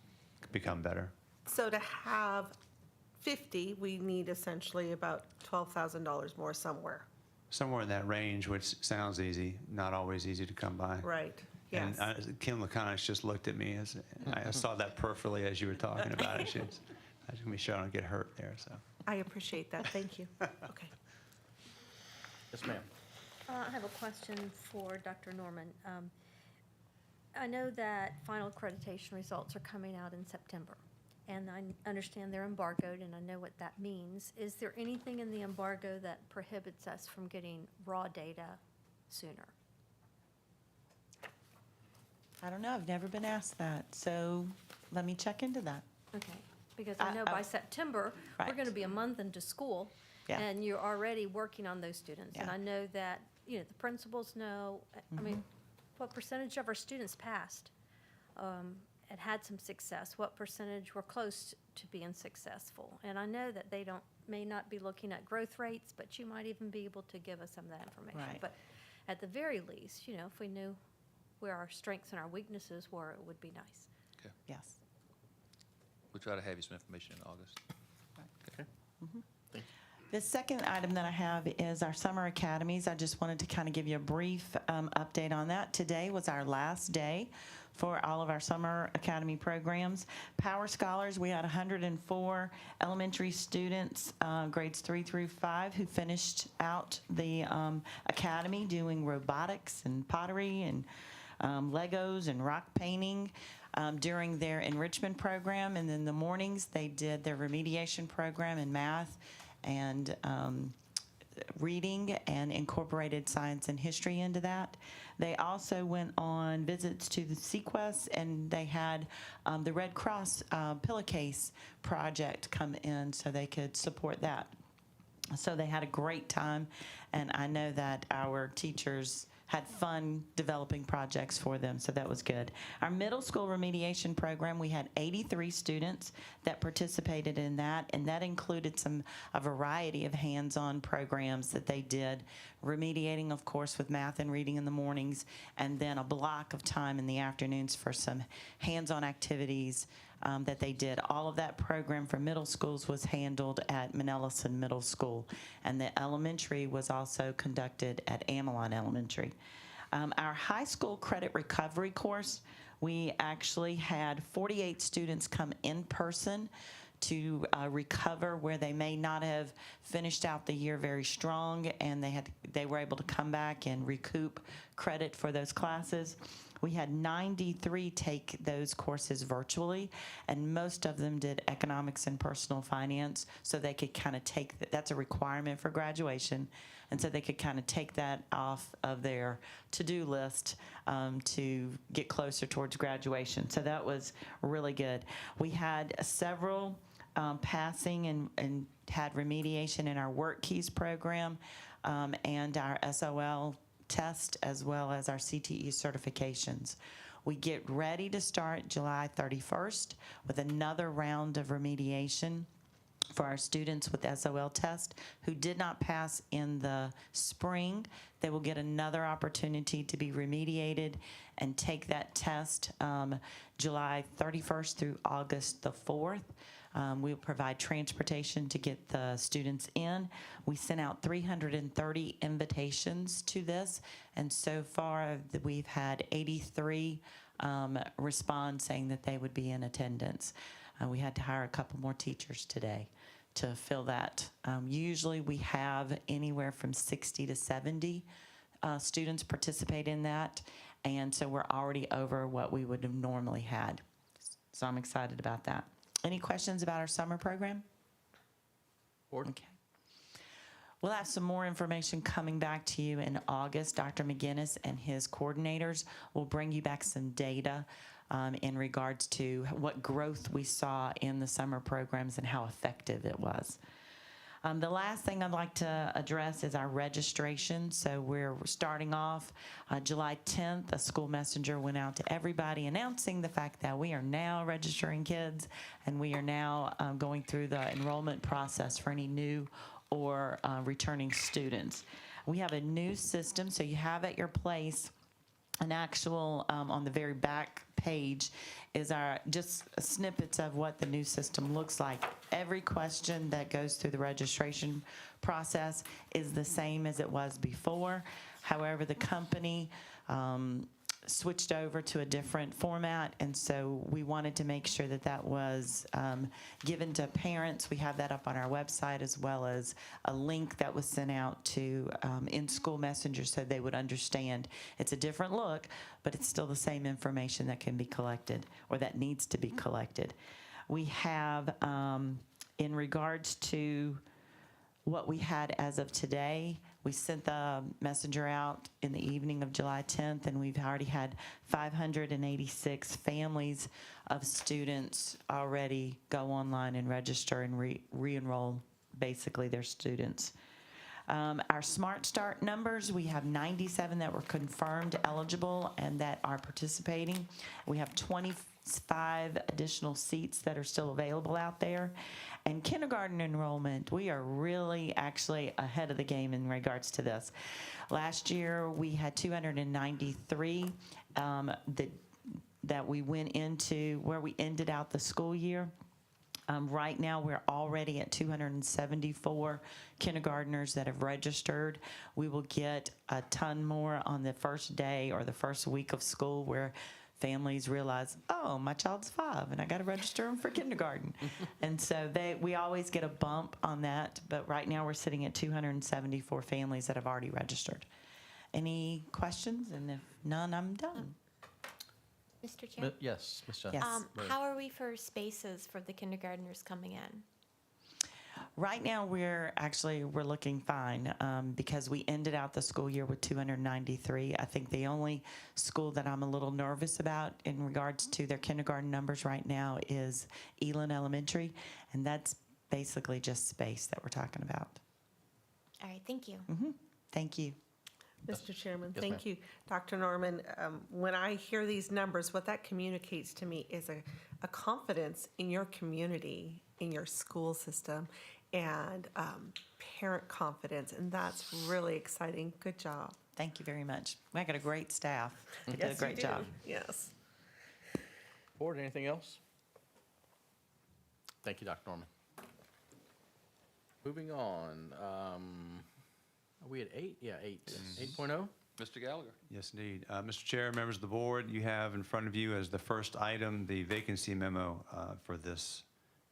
become better. So to have 50, we need essentially about $12,000 more somewhere. Somewhere in that range, which sounds easy, not always easy to come by. Right, yes. And Kim Laconis just looked at me as I saw that peripherally as you were talking about it. I was going to be sure I don't get hurt there. So I appreciate that, thank you. Okay. Yes, ma'am. I have a question for Dr. Norman. I know that final accreditation results are coming out in September, and I understand they're embargoed, and I know what that means. Is there anything in the embargo that prohibits us from getting raw data sooner? I don't know, I've never been asked that, so let me check into that. Okay, because I know by September, we're Right. going to be a month into school, Yeah. and you're already working on those students. And Yeah. I know that, the principals know, I mean, what percentage of our students passed and had some success? What percentage were close to being successful? And I know that they may not be looking at growth rates, but you might even be able to give us some of that information. Right. But at the very least, if we knew where our strengths and our weaknesses were, it would be nice. Yes. We'll try to have you some information in August. The second item that I have is our summer academies. I just wanted to kind of give you a brief update on that. Today was our last day for all of our summer academy programs. Power Scholars, we had 104 elementary students, grades 3 through 5, who finished out the academy doing robotics and pottery and Legos and rock painting during their enrichment program. And in the mornings, they did their remediation program in math and reading and incorporated science and history into that. They also went on visits to the Sequest, and they had the Red Cross pillowcase project come in so they could support that. So they had a great time, and I know that our teachers had fun developing projects for them, so that was good. Our middle school remediation program, we had 83 students that participated in that, and that included a variety of hands-on programs that they did, remediating, of course, with math and reading in the mornings, and then a block of time in the afternoons for some hands-on activities that they did. All of that program for middle schools was handled at Manellison Middle School, and the elementary was also conducted at Amelon Elementary. Our high school credit recovery course, we actually had 48 students come in person to recover where they may not have finished out the year very strong, and they were able to come back and recoup credit for those classes. We had 93 take those courses virtually, and most of them did economics and personal finance, so they could kind of take that's a requirement for graduation, and so they could kind of take that off of their to-do list to get closer towards graduation. So that was really good. We had several passing and had remediation in our Work Keys program and our SOL test, as well as our CTE certifications. We get ready to start July 31st with another round of remediation for our students with SOL test who did not pass in the spring. They will get another opportunity to be remediated and take that test July 31st through August the 4th. We'll provide transportation to get the students in. We sent out 330 invitations to this, and so far we've had 83 respond saying that they would be in attendance. We had to hire a couple more teachers today to fill that. Usually we have anywhere from 60 to 70 students participate in that, and so we're already over what we would have normally had. So I'm excited about that. Any questions about our summer program? Board? Okay. We'll have some more information coming back to you in August. Dr. McGinnis and his coordinators will bring you back some data in regards to what growth we saw in the summer programs and how effective it was. The last thing I'd like to address is our registration. So we're starting off July 10th. A school messenger went out to everybody announcing the fact that we are now registering kids, and we are now going through the enrollment process for any new or returning students. We have a new system, so you have at your place an actual, on the very back page is our just snippets of what the new system looks like. Every question that goes through the registration process is the same as it was before. However, the company switched over to a different format, and so we wanted to make sure that that was given to parents. We have that up on our website, as well as a link that was sent out to in-school messengers so they would understand. It's a different look, but it's still the same information that can be collected or that needs to be collected. We have, in regards to what we had as of today, we sent the messenger out in the evening of July 10th, and we've already had 586 families of students already go online and register and re-enroll basically their students. Our Smart Start numbers, we have 97 that were confirmed eligible and that are participating. We have 25 additional seats that are still available out there. And kindergarten enrollment, we are really actually ahead of the game in regards to this. Last year, we had 293 that we went into where we ended out the school year. Right now, we're already at 274 kindergartners that have registered. We will get a ton more on the first day or the first week of school where families realize, oh, my child's 5 and I got to register them for kindergarten. And so we always get a bump on that, but right now we're sitting at 274 families that have already registered. Any questions? And if none, I'm done. Mr. Chair? Yes, Ms. Yes. Bird. How are we for spaces for the kindergartners coming in? Right now, we're looking fine because we ended out the school year with 293. I think the only school that I'm a little nervous about in regards to their kindergarten numbers right now is Elin Elementary, and that's basically just space that we're talking about. All right, thank you. Thank you. Mr. Chairman, Yes, thank you. Dr. Norman, when I hear these numbers, what that communicates to me is a confidence in your community, in your school system, and parent confidence, and that's really exciting. Good job. Thank you very much. I got a great staff. They did Yes, a you great do. job. Yes. Board, anything else? Thank you, Dr. Norman. Moving on, are we at 8? Yeah, 8. 8.0? Mr. Gallagher? Yes, indeed. Mr. Chair, members of the board, you have in front of you as the first item the vacancy memo for this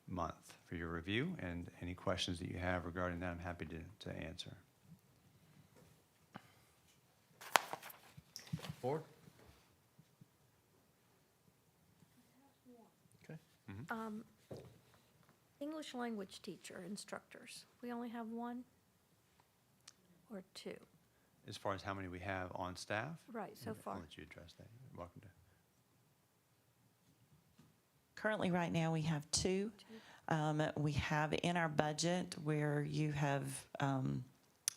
month for your review, and any questions that you have regarding that, I'm happy to answer. Board? Okay. English language teacher, instructors, we only have one or two? As far as how many we have on staff? Right, so far. I'll let you address that. You're welcome to. Currently, right now, we have 2. We have in our budget where you have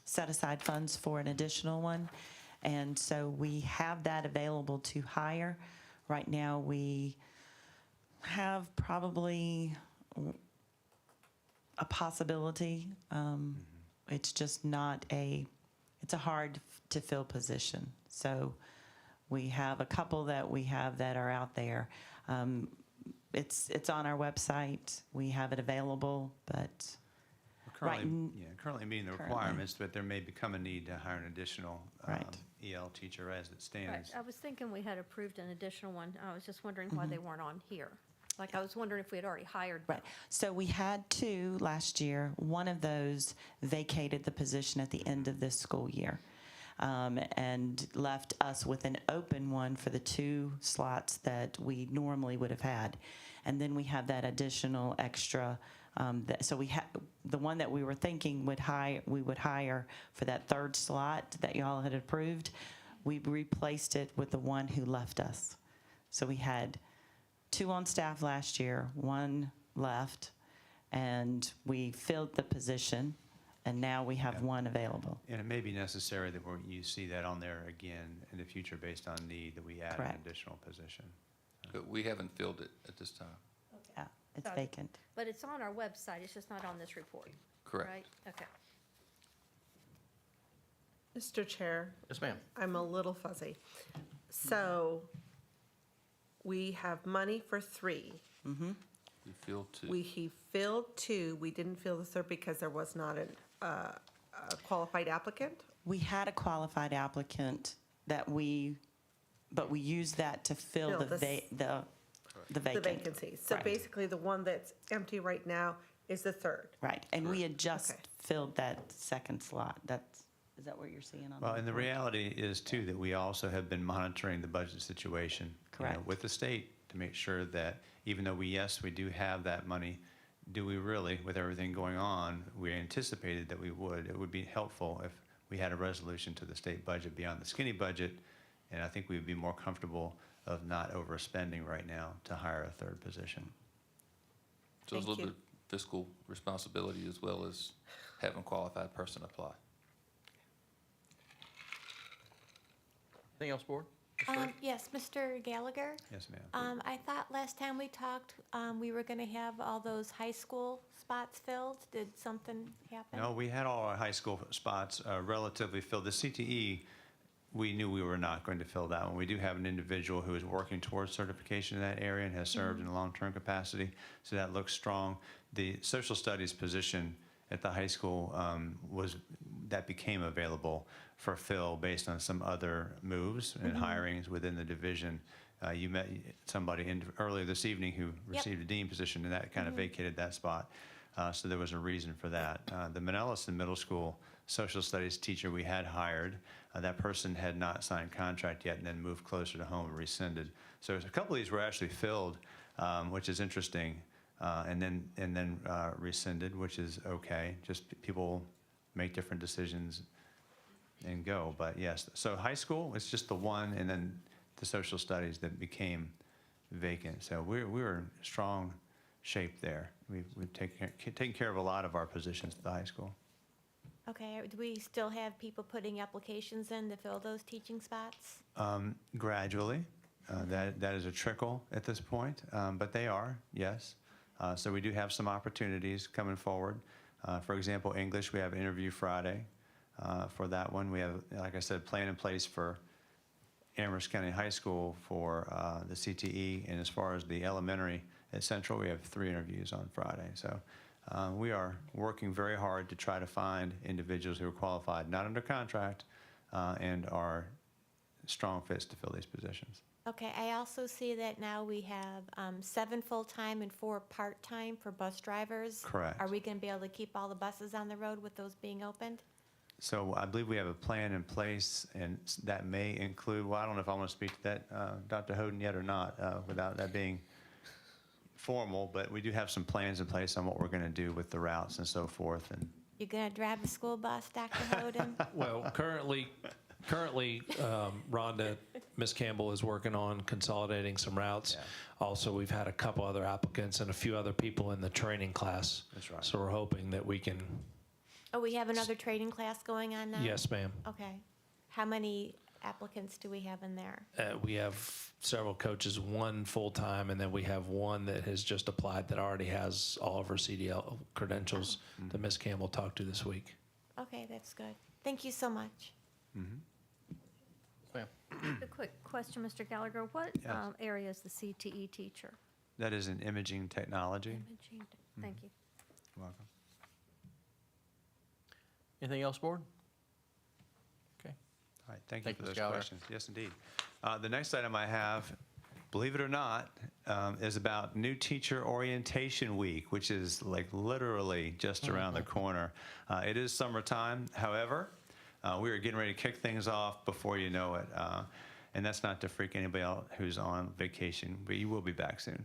set aside funds for an additional one. And so we have that available to hire. Right now, we have probably a possibility. It's just not it's a hard to fill position. So we have a couple that we have that are out there. It's on our website. We have it available, but Currently meeting the requirements, but there may become a need to hire an additional EL teacher as it Right, stands. I was thinking we had approved an additional one. I was just wondering why they weren't on here. Like, I was wondering if we had already hired them. right. So we had 2 last year. One of those vacated the position at the end of this school year, and left us with an open one for the 2 slots that we normally would have had. And then we have that additional extra. So we had the one that we were thinking we would hire for that 3rd slot that y'all had approved. We replaced it with the one who left us. So we had 2 on staff last year, 1 left, and we filled the position, and now we have 1 available. And it may be necessary that you see that on there again in the future based on need, that we add an Correct. additional position. But we haven't filled it at this time. Yeah, it's So- vacant. But it's on our website, it's just not on this report, Correct. right? Okay. Mr. Chair, Yes, ma'am. I'm a little fuzzy. So we have money for 3. We filled 2. He filled 2. We didn't fill the 3rd because there was not a qualified applicant. We had a qualified applicant but we used that to fill Fill the this- the The vacant. vacancy. So Right. basically, the one that's empty right now is the 3rd. Right, and we had just Okay. filled that 2nd slot. Is that what you're seeing on the Well, and the report? reality is too that we also have been monitoring the budget situation. Correct. With the state to make sure that even though we do have that money, do we really, with everything going on, we anticipated that we would. It would be helpful if we had a resolution to the state budget beyond the skinny budget, and I think we would be more comfortable of not overspending right now to hire a 3rd position. So it's a Thank little you. bit fiscal responsibility as well as having a qualified person apply. Anything else, Board? Yes, Mr. Gallagher? Yes, ma'am. I thought last time we talked, we were going to have all those high school spots filled. Did something happen? No, we had all our high school spots relatively filled. The CTE, we knew we were not going to fill that one. We do have an individual who is working towards certification in that area and has served in a long-term capacity, so that looks strong. The social studies position at the high school that became available for fill based on some other moves and hirings within the division. You met somebody earlier this evening who received a dean position, and that kind of vacated that spot. So there was a reason for that. The Manelison Middle School social studies teacher we had hired, that person had not signed contract yet and then moved closer to home and rescinded. So a couple of these were actually filled, which is interesting. and then rescinded, which is okay. Just people make different decisions and go. But yes, so high school, it's just the one, and then the social studies that became vacant. So we were in strong shape there. We've taken care of a lot of our positions at the high school. Okay, do we still have people putting applications in to fill those teaching spots? Gradually. That is a trickle at this point, but they are, yes. So we do have some opportunities coming forward. For example, English, we have interview Friday for that one. We have, like I said, plan in place for Amherst County High School for the CTE, and as far as the elementary at Central, we have 3 interviews on Friday. So we are working very hard to try to find individuals who are qualified, not under contract, and are strong fits to fill these positions. Okay, I also see that now we have 7 full-time and 4 part-time for bus drivers. Correct. Are we going to be able to keep all the buses on the road with those being opened? So I believe we have a plan in place, and that may include, well, I don't know if I want to speak to that, Dr. Hoden, yet or not, without that being formal, but we do have some plans in place on what we're going to do with the routes and so forth. And You going to drive a school bus, Dr. Hoden? Well, currently, Rhonda, Ms. Campbell is working on consolidating some routes. Yeah. Also, we've had a couple other applicants and a few other people in the training class. That's right. So we're hoping that we can, Oh, we have another training class going on now? yes, ma'am. Okay. How many applicants do we have in there? We have several coaches, 1 full-time, and then we have 1 that has just applied that already has all of her CDL credentials that Ms. Campbell talked to this week. Okay, that's good. Thank you so much. Ma'am. A quick question, Mr. Gallagher. What Yes. area is the CTE teacher? that is in imaging technology. Imaging. Thank you. Welcome. Anything else, board? Okay. All right, thank you Thank for you, those Mr. Gallagher. questions. Yes, indeed. The next item I have, believe it or not, is about New Teacher Orientation Week, which is like literally just around the corner. It is summertime, however, we are getting ready to kick things off before you know it. And that's not to freak anybody out who's on vacation, but you will be back soon.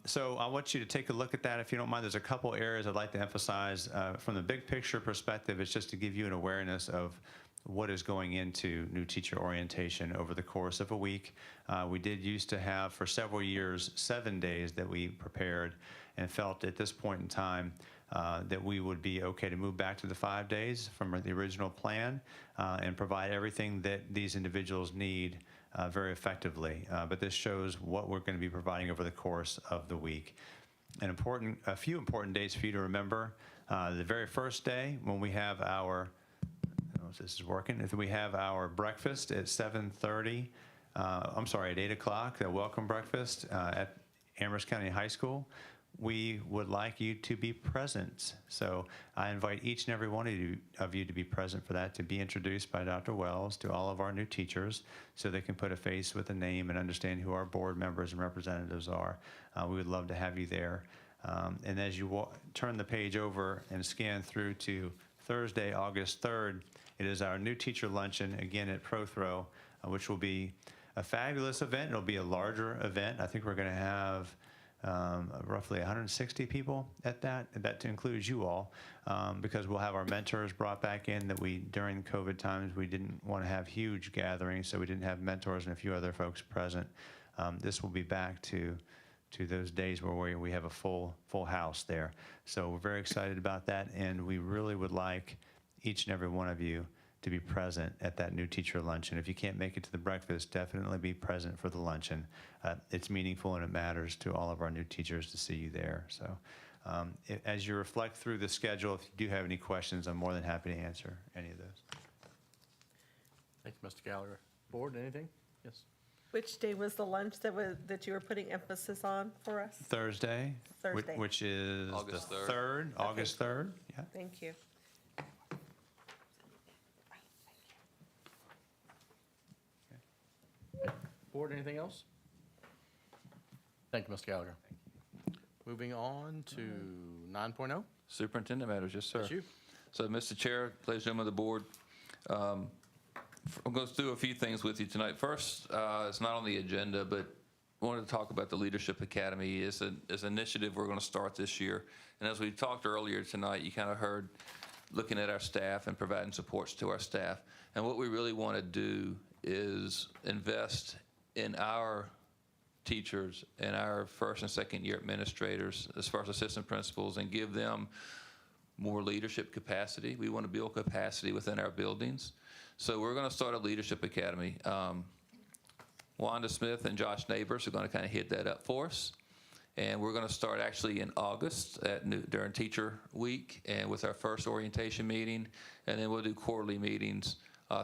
So I want you to take a look at that. If you don't mind, there's a couple areas I'd like to emphasize. From the big picture perspective, it's just to give you an awareness of what is going into New Teacher Orientation over the course of a week. We did used to have, for several years, 7 days that we prepared, and felt at this point in time that we would be okay to move back to the 5 days from the original plan and provide everything that these individuals need very effectively. But this shows what we're going to be providing over the course of the week. A few important dates for you to remember. The very first day, when we have our, I don't know if this is working, if we have our breakfast at 7:30, at 8 o'clock, the welcome breakfast at Amherst County High School. We would like you to be present. So I invite each and every one of you to be present for that, to be introduced by Dr. Wells to all of our new teachers so they can put a face with a name and understand who our board members and representatives are. We would love to have you there. And as you turn the page over and scan through to Thursday, August 3rd, it is our new teacher luncheon, again at Prothrow, which will be a fabulous event. It'll be a larger event. I think we're going to have roughly 160 people at that. That includes you all, because we'll have our mentors brought back in that during COVID times, we didn't want to have huge gatherings, so we didn't have mentors and a few other folks present. This will be back to those days where we have a full house there. So we're very excited about that, and we really would like each and every one of you to be present at that new teacher luncheon. If you can't make it to the breakfast, definitely be present for the luncheon. It's meaningful and it matters to all of our new teachers to see you there. So as you reflect through the schedule, if you do have any questions, I'm more than happy to answer any of those. Thank you, Mr. Gallagher. Board, anything? Yes. Which day was the lunch that you were putting emphasis on for us? Thursday, Thursday. which is August the 3rd. August 3rd. Yeah. Thank you. Board, anything else? Thank you, Mr. Gallagher. Moving on to 9.0. Superintendent matters, yes, sir. That's you. So, Mr. Chair, ladies and gentlemen of the board, I'm going to do a few things with you tonight. First, it's not on the agenda, but wanted to talk about the Leadership Academy. Is an initiative we're going to start this year. And as we talked earlier tonight, you kind of heard looking at our staff and providing supports to our staff. And what we really want to do is invest in our teachers and our first and second year administrators as far as assistant principals and give them more leadership capacity. We want to build capacity within our buildings. So we're going to start a Leadership Academy. Wanda Smith and Josh Neighbors are going to kind of hit that up for us. And we're going to start actually in August during Teacher Week and with our first orientation meeting. And then we'll do quarterly meetings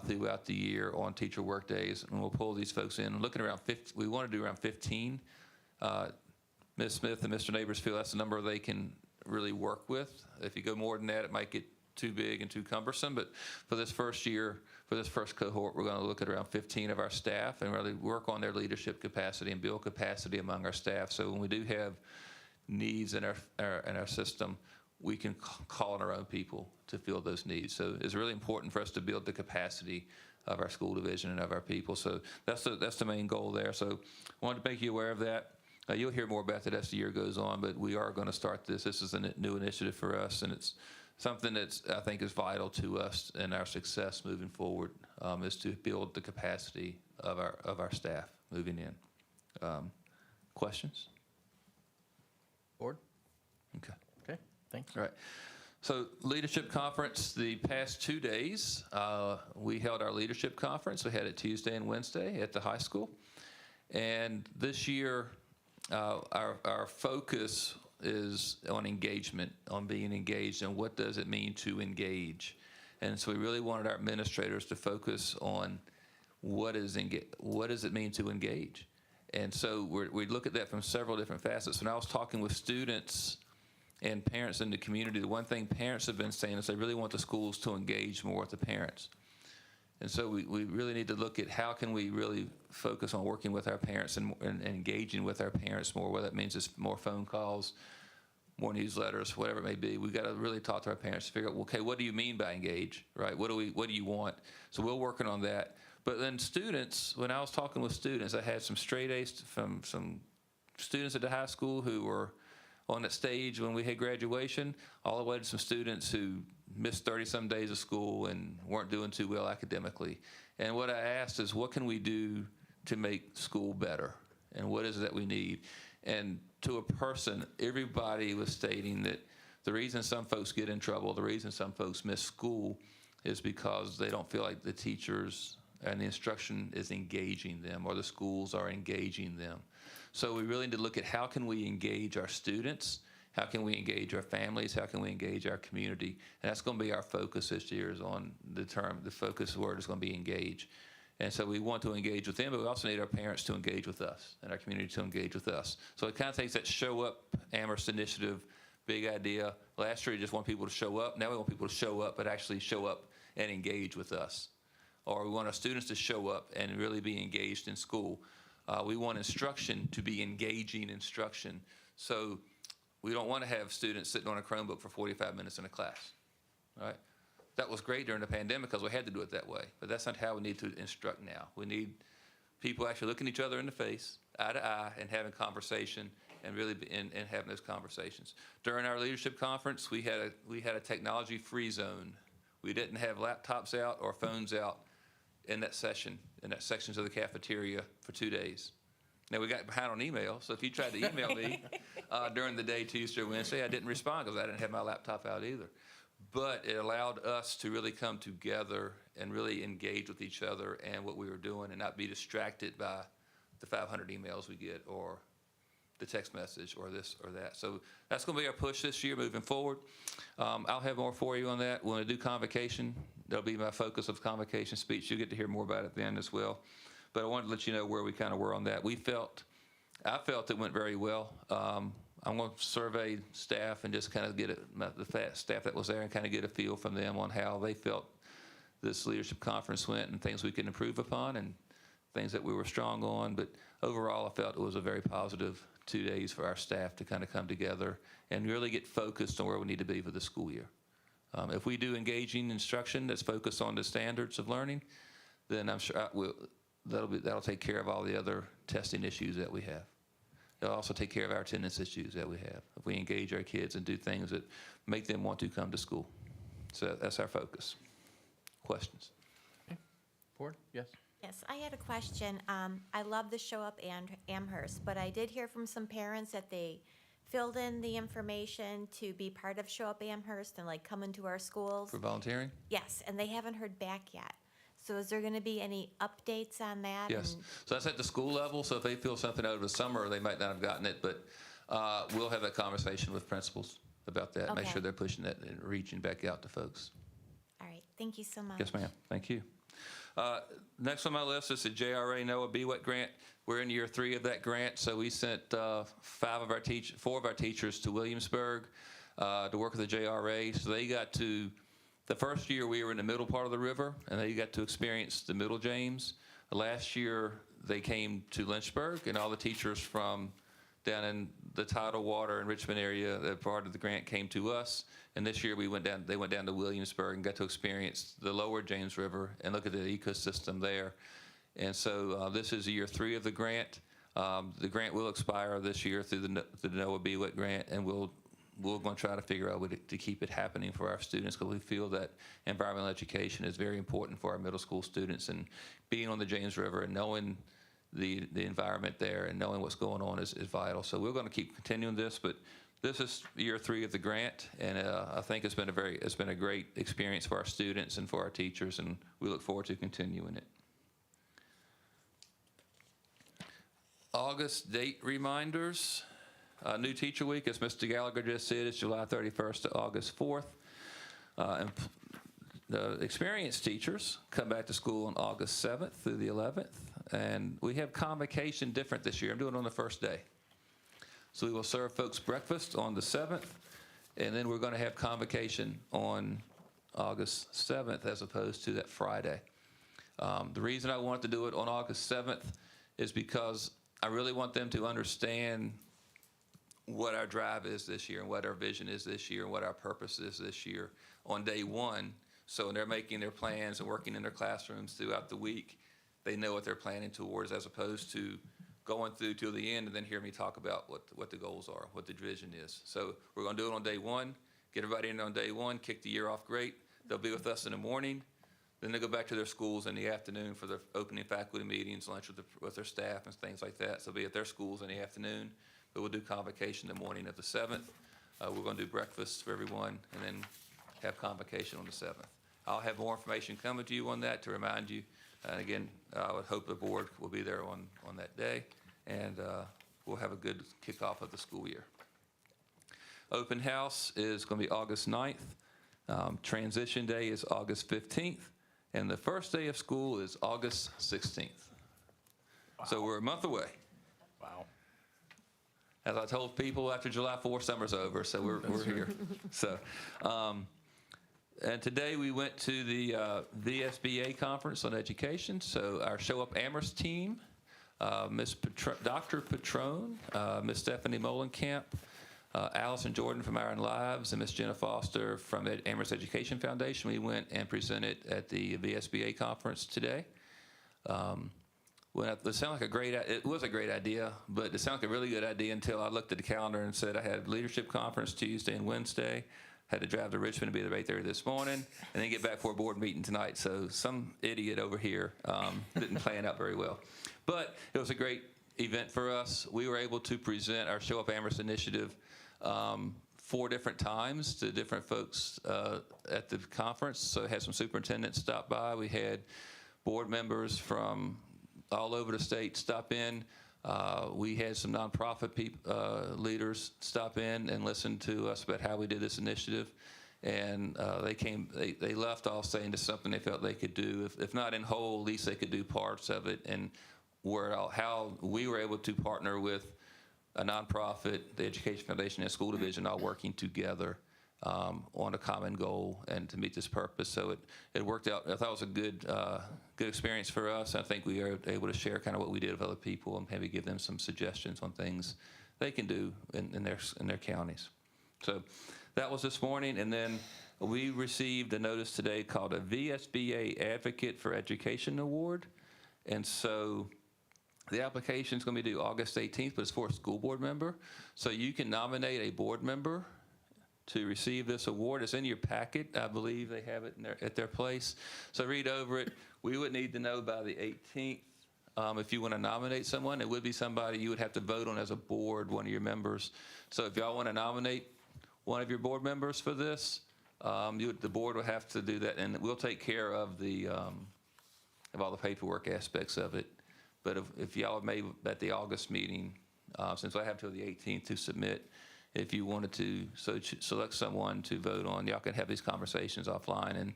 throughout the year on teacher work days. And we'll pull these folks in. Looking around 50, we want to do around 15. Ms. Smith and Mr. Neighbors feel that's the number they can really work with. If you go more than that, it might get too big and too cumbersome. But for this first year, for this first cohort, we're going to look at around 15 of our staff and really work on their leadership capacity and build capacity among our staff. So when we do have needs in our system, we can call on our own people to fill those needs. So it's really important for us to build the capacity of our school division and of our people. So that's the main goal there. So I wanted to make you aware of that. You'll hear more about that as the year goes on, but we are going to start this. This is a new initiative for us, and it's something that I think is vital to us and our success moving forward, is to build the capacity of our staff moving in. Questions? Board? Okay. Okay, thanks. All right. So leadership conference, the past 2 days, we held our leadership conference. We had it Tuesday and Wednesday at the high school. And this year, our focus is on engagement, on being engaged, and what does it mean to engage. And so we really wanted our administrators to focus on what does it mean to engage. And so we look at that from several different facets. When I was talking with students and parents in the community, the one thing parents have been saying is they really want the schools to engage more with the parents. And so we really need to look at how can we really focus on working with our parents and engaging with our parents more, whether that means it's more phone calls, more newsletters, whatever it may be. We've got to really talk to our parents to figure out, okay, what do you mean by engage, right? What do you want? So we're working on that. But then students, when I was talking with students, I had some straight A's from some students at the high school who were on that stage when we had graduation, all the way to some students who missed 30-some days of school and weren't doing too well academically. And what I asked is, what can we do to make school better? And what is it that we need? And to a person, everybody was stating that the reason some folks get in trouble, the reason some folks miss school is because they don't feel like the teachers and the instruction is engaging them or the schools are engaging them. So we really need to look at how can we engage our students, how can we engage our families, how can we engage our community? And that's going to be our focus this year, is on the focus word is going to be engage. And so we want to engage with them, but we also need our parents to engage with us and our community to engage with us. So it kind of takes that Show Up Amherst initiative, big idea. Last year, we just want people to show up. Now we want people to show up, but actually show up and engage with us. Or we want our students to show up and really be engaged in school. We want instruction to be engaging instruction. So we don't want to have students sitting on a Chromebook for 45 minutes in a class, right? That was great during the pandemic because we had to do it that way, but that's not how we need to instruct now. We need people actually looking each other in the face, eye to eye, and having conversation and really and having those conversations. During our leadership conference, we had a technology-free zone. We didn't have laptops out or phones out in that sections of the cafeteria for 2 days. Now, we got behind on email, so if you tried to email me during the day, Tuesday or Wednesday, I didn't respond because I didn't have my laptop out either. But it allowed us to really come together and really engage with each other and what we were doing and not be distracted by the 500 emails we get or the text message or this or that. So that's going to be our push this year moving forward. I'll have more for you on that. When I do convocation, that'll be my focus of convocation speech. You'll get to hear more about it then as well. But I wanted to let you know where we kind of were on that. I felt it went very well. I'm going to survey staff and just kind of get the staff that was there and kind of get a feel from them on how they felt this leadership conference went and things we could improve upon and things that we were strong on. But overall, I felt it was a very positive 2 days for our staff to kind of come together and really get focused on where we need to be for the school year. If we do engaging instruction that's focused on the standards of learning, then I'm sure that'll take care of all the other testing issues that we have. It'll also take care of our attendance issues that we have if we engage our kids and do things that make them want to come to school. So that's our focus. Questions? Board, yes? Yes, I had a question. I love the Show Up Amherst, but I did hear from some parents that they filled in the information to be part of Show Up Amherst and like come into our schools. For volunteering? Yes, and they haven't heard back yet. So is there going to be any updates on that? Yes. So that's at the school level. So if they feel something over the summer, they might not have gotten it, but we'll have that conversation with principals about that. Make Okay. sure they're pushing that and reaching back out to folks. All right, thank you so much. Yes, ma'am. Thank you. Next on my list is the JRA NOAA BWET grant. We're in year 3 of that grant, so we sent 4 of our teachers to Williamsburg to work with the JRA. So they got to, the first year we were in the middle part of the river, and they got to experience the Middle James. Last year they came to Lynchburg, and all the teachers from down in the tidal water and Richmond area, that part of the grant, came to us. And this year they went down to Williamsburg and got to experience the lower James River and look at the ecosystem there. And so this is year 3 of the grant. The grant will expire this year through the NOAA BWET grant, and we're going to try to figure out a way to keep it happening for our students, because we feel that environmental education is very important for our middle school students, and being on the James River and knowing the environment there and knowing what's going on is vital. So we're going to keep continuing this, but this is year 3 of the grant, and I think it's been a great experience for our students and for our teachers, and we look forward to continuing it. August date reminders. New Teacher Week, as Mr. Gallagher just said, is July 31st to August 4th. And the experienced teachers come back to school on August 7th through the 11th. And we have convocation different this year. I'm doing it on the first day. So we will serve folks breakfast on the 7th, and then we're going to have convocation on August 7th as opposed to that Friday. The reason I wanted to do it on August 7th is because I really want them to understand what our drive is this year and what our vision is this year and what our purpose is this year on day 1. So when they're making their plans and working in their classrooms throughout the week, they know what they're planning towards, as opposed to going through till the end and then hear me talk about what the goals are, what the vision is. So we're going to do it on day 1, get everybody in on day 1, kick the year off great. They'll be with us in the morning. Then they go back to their schools in the afternoon for their opening faculty meetings, lunch with their staff and things like that. So they'll be at their schools in the afternoon, but we'll do convocation the morning of the 7th. We're going to do breakfast for everyone and then have convocation on the 7th. I'll have more information coming to you on that to remind you. And again, I would hope the board will be there on that day, and we'll have a good kickoff of the school year. Open house is going to be August 9th. Transition day is August 15th. And the first day of school is August 16th. Wow. So we're a month away. Wow. As I told people, after July 4th, summer's over, so we're here. So, and today we went to the VSBA conference on education. So our Show Up Amherst team, Dr. Patrone, Miss Stephanie Molenkamp, Allison Jordan from Iron Lives, and Miss Jenna Foster from Amherst Education Foundation. We went and presented at the VSBA conference today. It sounded like it was a great idea, but it sounded like a really good idea until I looked at the calendar and said I had a leadership conference Tuesday and Wednesday, had to drive to Richmond to be there 8:30 this morning, and then get back for a board meeting tonight. So some idiot over here didn't plan out very well. But it was a great event for us. We were able to present our Show Up Amherst initiative 4 different times to different folks at the conference. So we had some superintendents stop by. We had board members from all over the state stop in. We had some nonprofit leaders stop in and listen to us about how we did this initiative. And they left all saying it's something they felt they could do. If not in whole, at least they could do parts of it. And how we were able to partner with a nonprofit, the Education Foundation, and School Division, all working together on a common goal and to meet this purpose. So it worked out. I thought it was a good experience for us. I think we were able to share kind of what we did with other people and maybe give them some suggestions on things they can do in their counties. So that was this morning, and then we received a notice today called a VSBA Advocate for Education Award. And so the application's going to be due August 18th, but it's for a school board member. So you can nominate a board member to receive this award. It's in your packet. I believe they have it at their place. So read over it. We would need to know by the 18th if you want to nominate someone. It would be somebody you would have to vote on as a board, one of your members. So if y'all want to nominate one of your board members for this, the board will have to do that, and we'll take care of all the paperwork aspects of it. But if y'all may, at the August meeting, since I have till the 18th to submit, if you wanted to select someone to vote on, y'all can have these conversations offline, and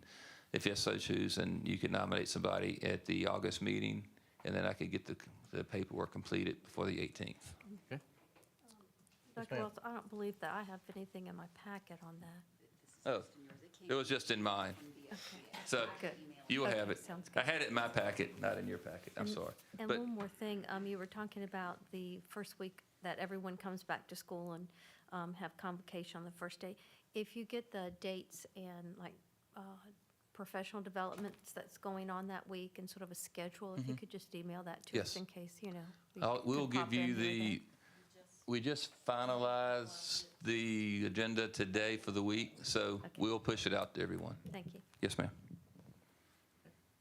if you so choose, and you can nominate somebody at the August meeting, and then I could get the paperwork completed before the 18th. Okay. Dr. ma'am. Wells, I don't believe that I have anything in my packet on that. Oh, it was just in mine. So Good. you will Okay, have it. sounds I good. had it in my packet, not in your packet. I'm sorry. And But one more thing, you were talking about the first week that everyone comes back to school and have convocation on the first day. If you get the dates and like professional developments that's going on that week and sort of a schedule, if you could just email that to us Yes. in case, we'll could give pop you in here or the, we just finalized the agenda today for the week, so we'll push it out to everyone. there. Thank you. Yes, ma'am.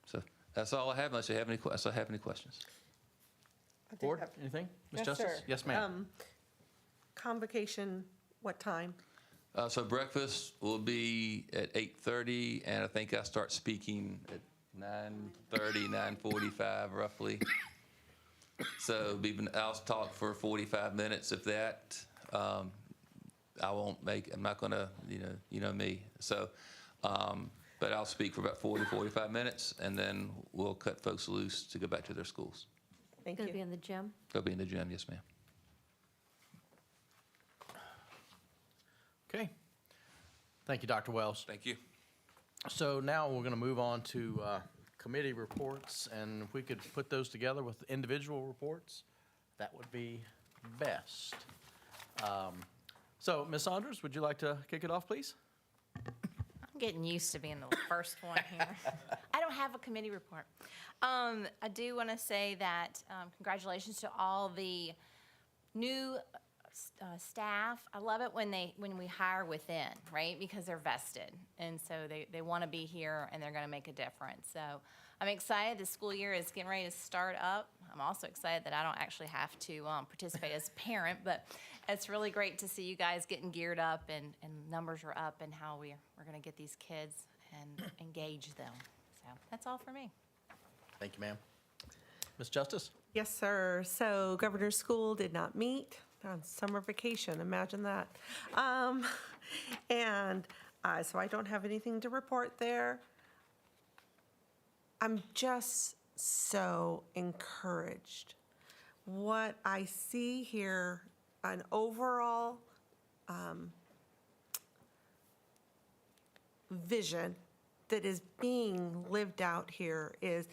So that's all I have, unless you have any questions. Board, anything? Ms. Yes, Justice? sir. Yes, ma'am. Convocation, what time? So breakfast will be at 8:30, and I think I start speaking at 9:30, 9:45 roughly. So I'll talk for 45 minutes, if that. I'm not gonna, you know me. So, but I'll speak for about 40, 45 minutes, and then we'll cut folks loose to go back to their schools. Thank Going to be you. in the gym? They'll be in the gym, yes, ma'am. Okay. Thank you, Dr. Wells. Thank you. So now we're going to move on to committee reports, and if we could put those together with individual reports, that would be best. So, Ms. Saunders, would you like to kick it off, please? I'm getting used to being the first one here. I don't have a committee report. I do want to say that congratulations to all the new staff. I love it when we hire within, right? Because they're vested, and so they want to be here and they're going to make a difference. So I'm excited. The school year is getting ready to start up. I'm also excited that I don't actually have to participate as a parent, but it's really great to see you guys getting geared up and numbers are up and how we're going to get these kids and engage them. So that's all for me. Thank you, ma'am. Ms. Justice? Yes, sir. So Governor's School did not meet. They're on summer vacation, imagine that. So I don't have anything to report there. I'm just so encouraged. What I see here, an overall vision that is being lived out here is,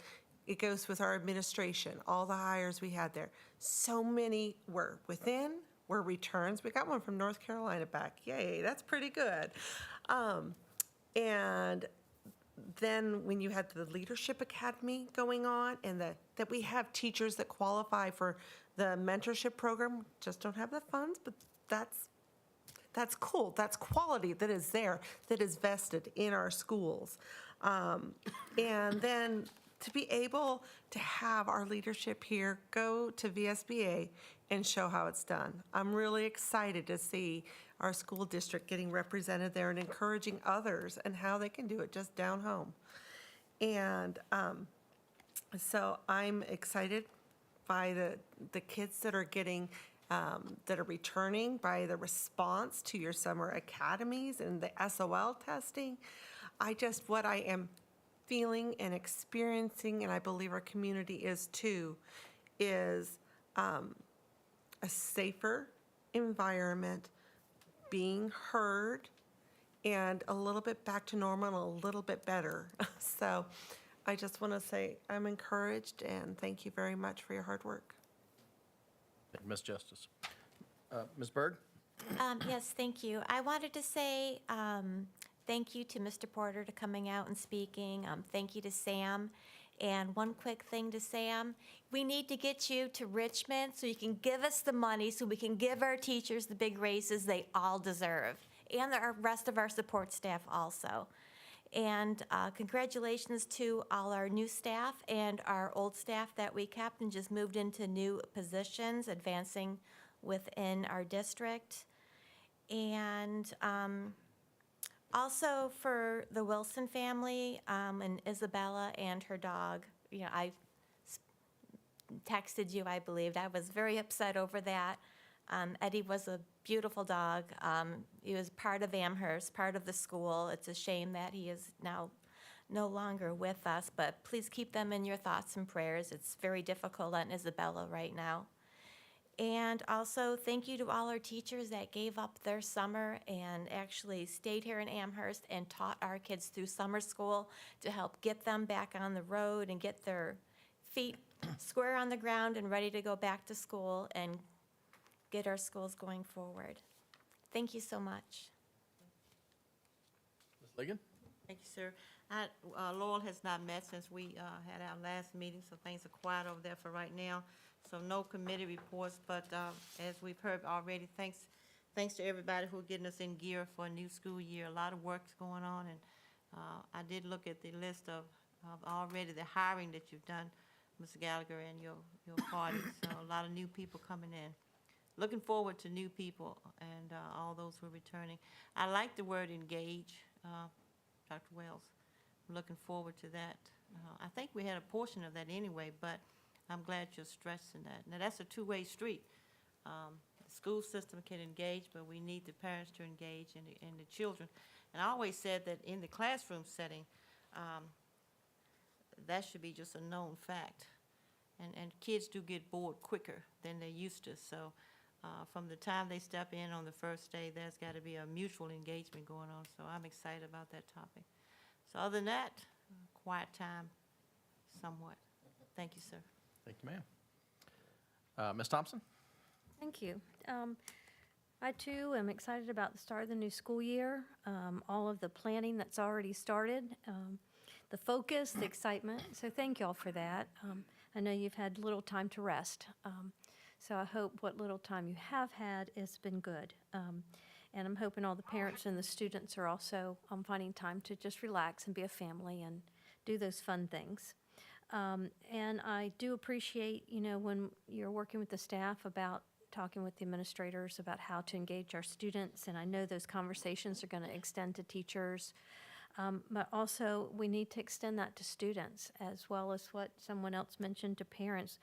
it goes with our administration, all the hires we had there. So many were within, were returns. We got one from North Carolina back. Yay, that's pretty good. And then when you had the Leadership Academy going on, and that we have teachers that qualify for the mentorship program, just don't have the funds, but that's cool. That's quality that is there, that is vested in our schools. And then to be able to have our leadership here go to VSBA and show how it's done. I'm really excited to see our school district getting represented there and encouraging others and how they can do it just down home. And so I'm excited by the kids that are getting, that are returning, by the response to your summer academies and the SOL testing. What I am feeling and experiencing, and I believe our community is too, is a safer environment, being heard, and a little bit back to normal and a little bit better. So I just want to say I'm encouraged, and thank you very much for your hard work. Thank you, Ms. Justice. Ms. Byrd? Yes, thank you. I wanted to say thank you to Mr. Porter to coming out and speaking. Thank you to Sam. And one quick thing to Sam, we need to get you to Richmond so you can give us the money so we can give our teachers the big raises they all deserve, and the rest of our support staff also. And congratulations to all our new staff and our old staff that we kept and just moved into new positions, advancing within our district. And also for the Wilson family and Isabella and her dog, I texted you, I believed. I was very upset over that. Eddie was a beautiful dog. He was part of Amherst, part of the school. It's a shame that he is now no longer with us, but please keep them in your thoughts and prayers. It's very difficult on Isabella right now. And also, thank you to all our teachers that gave up their summer and actually stayed here in Amherst and taught our kids through summer school to help get them back on the road and get their feet square on the ground and ready to go back to school and get our schools going forward. Thank you so much. Ms. Ligon? Thank you, sir. Laurel has not met since we had our last meeting, so things are quiet over there for right now. So no committee reports, but as we've heard already, thanks to everybody who are getting us in gear for a new school year. A lot of work's going on, and I did look at the list of already the hiring that you've done, Mr. Gallagher, and your party. So a lot of new people coming in. Looking forward to new people and all those who are returning. I like the word engage, Dr. Wells. I'm looking forward to that. I think we had a portion of that anyway, but I'm glad you're stressing that. Now, that's a two-way street. The school system can engage, but we need the parents to engage and the children. And I always said that in the classroom setting, that should be just a known fact. And kids do get bored quicker than they used to. So from the time they step in on the first day, there's got to be a mutual engagement going on. So I'm excited about that topic. So other than that, quiet time somewhat. Thank you, sir. Thank you, ma'am. Ms. Thompson? Thank you. I, too, am excited about the start of the new school year, all of the planning that's already started, the focus, the excitement. So thank you all for that. I know you've had little time to rest, so I hope what little time you have had has been good. And I'm hoping all the parents and the students are also finding time to just relax and be a family and do those fun things. And I do appreciate, when you're working with the staff about talking with the administrators about how to engage our students, and I know those conversations are going to extend to teachers, but also we need to extend that to students as well as what someone else mentioned to parents.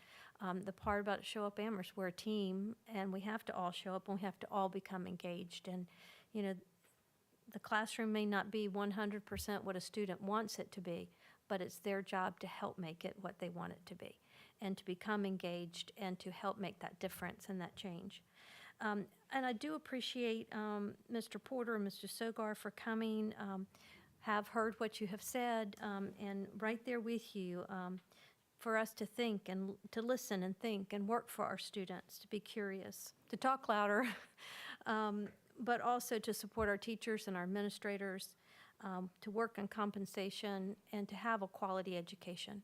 The part about Show Up Amherst, we're a team, and we have to all show up, and we have to all become engaged. And, the classroom may not be 100% what a student wants it to be, but it's their job to help make it what they want it to be and to become engaged and to help make that difference and that change. And I do appreciate Mr. Porter and Mr. Sogar for coming, have heard what you have said, and right there with you for us to think and to listen and think and work for our students, to be curious, to talk louder, but also to support our teachers and our administrators, to work on compensation and to have a quality education.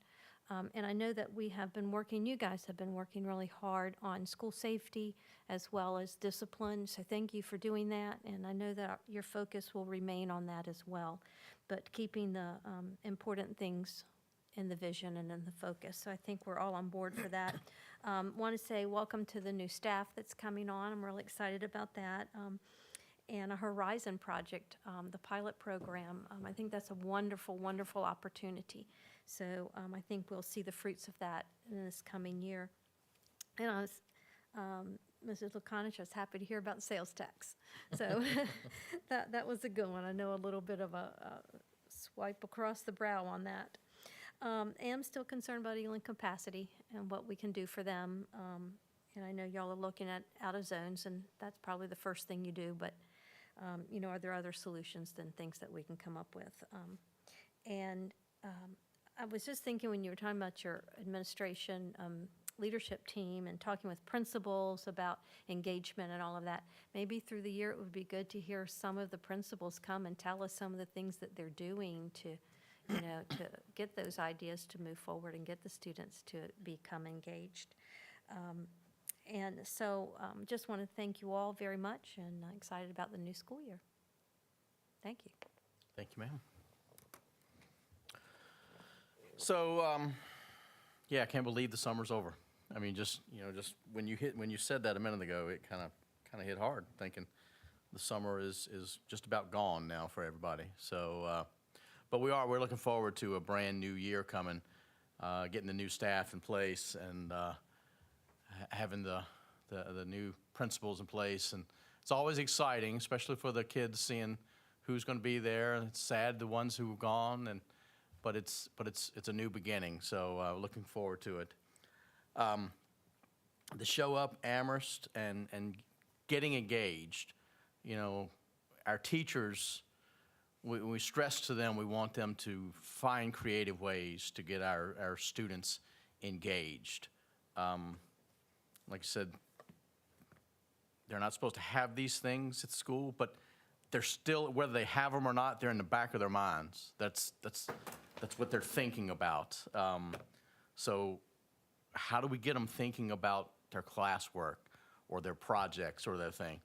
And I know that we have been working, you guys have been working really hard on school safety as well as discipline, so thank you for doing that. And I know that your focus will remain on that as well, but keeping the important things in the vision and in the focus. So I think we're all on board for that. Want to say welcome to the new staff that's coming on. I'm really excited about that. And a Horizon project, the pilot program. I think that's a wonderful, wonderful opportunity. So I think we'll see the fruits of that in this coming year. And I was, Mrs. Lukanich, I was happy to hear about sales tax. So that was a good one. I know a little bit of a swipe across the brow on that. Am still concerned about Ealing capacity and what we can do for them. And I know y'all are looking at out of zones, and that's probably the first thing you do, but are there other solutions than things that we can come up with? I was just thinking when you were talking about your administration leadership team and talking with principals about engagement and all of that, maybe through the year it would be good to hear some of the principals come and tell us some of the things that they're doing to to get those ideas to move forward and get the students to become engaged. And so just want to thank you all very much, and excited about the new school year. Thank you. Thank you, ma'am. So, yeah, I can't believe the summer's over. I mean, just when you said that a minute ago, it kind of hit hard, thinking the summer is just about gone now for everybody. So, but we're looking forward to a brand new year coming, getting the new staff in place, and having the new principals in place. And it's always exciting, especially for the kids, seeing who's going to be there. It's sad the ones who have gone, but it's a new beginning. So looking forward to it. The Show Up Amherst and getting engaged. Our teachers, we stress to them, we want them to find creative ways to get our students engaged. Like I said, they're not supposed to have these things at school, but they're still, whether they have them or not, they're in the back of their minds. That's what they're thinking about. So how do we get them thinking about their classwork or their projects or their thing?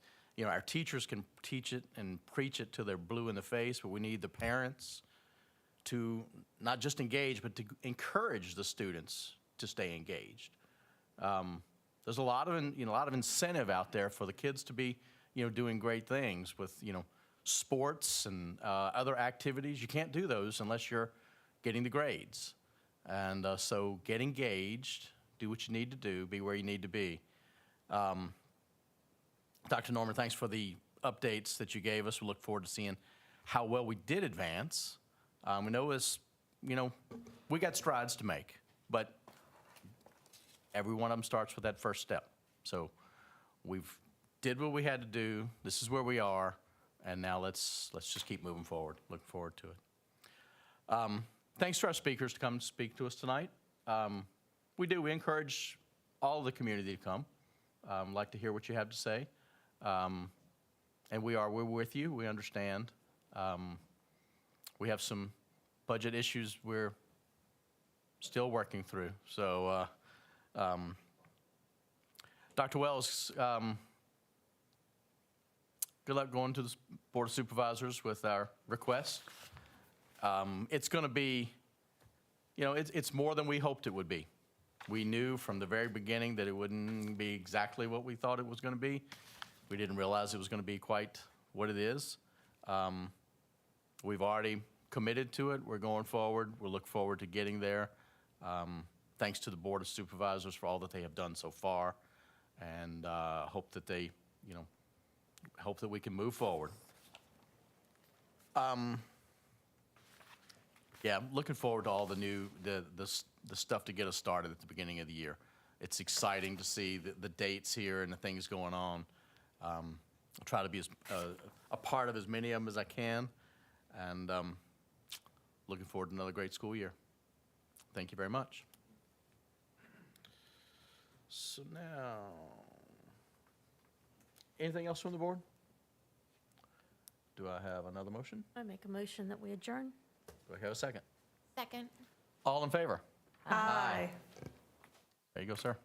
Our teachers can teach it and preach it till they're blue in the face, but we need the parents to not just engage, but to encourage the students to stay engaged. There's a lot of incentive out there for the kids to be, doing great things with, sports and other activities. You can't do those unless you're getting the grades. And so get engaged, do what you need to do, be where you need to be. Dr. Norman, thanks for the updates that you gave us. We look forward to seeing how well we did advance. We know we got strides to make, but every one of them starts with that first step. So we've did what we had to do. This is where we are, and now let's just keep moving forward. Look forward to it. Thanks to our speakers to come speak to us tonight. We encourage all of the community to come. Like to hear what you have to say. And we're with you. We understand. We have some budget issues we're still working through. So, Dr. Wells, good luck going to the Board of Supervisors with our request. It's going to be, it's more than we hoped it would be. We knew from the very beginning that it wouldn't be exactly what we thought it was going to be. We didn't realize it was going to be quite what it is. We've already committed to it. We're going forward. We'll look forward to getting there. Thanks to the Board of Supervisors for all that they have done so far, and hope that hope that we can move forward. Yeah, I'm looking forward to all the stuff to get us started at the beginning of the year. It's exciting to see the dates here and the things going on. I'll try to be a part of as many of them as I can, and looking forward to another great school year. Thank you very much. So now, anything else from the board? Do I have another motion? I make a motion that we adjourn. Do I have a second? Second. All in favor? Aye. There you go, sir.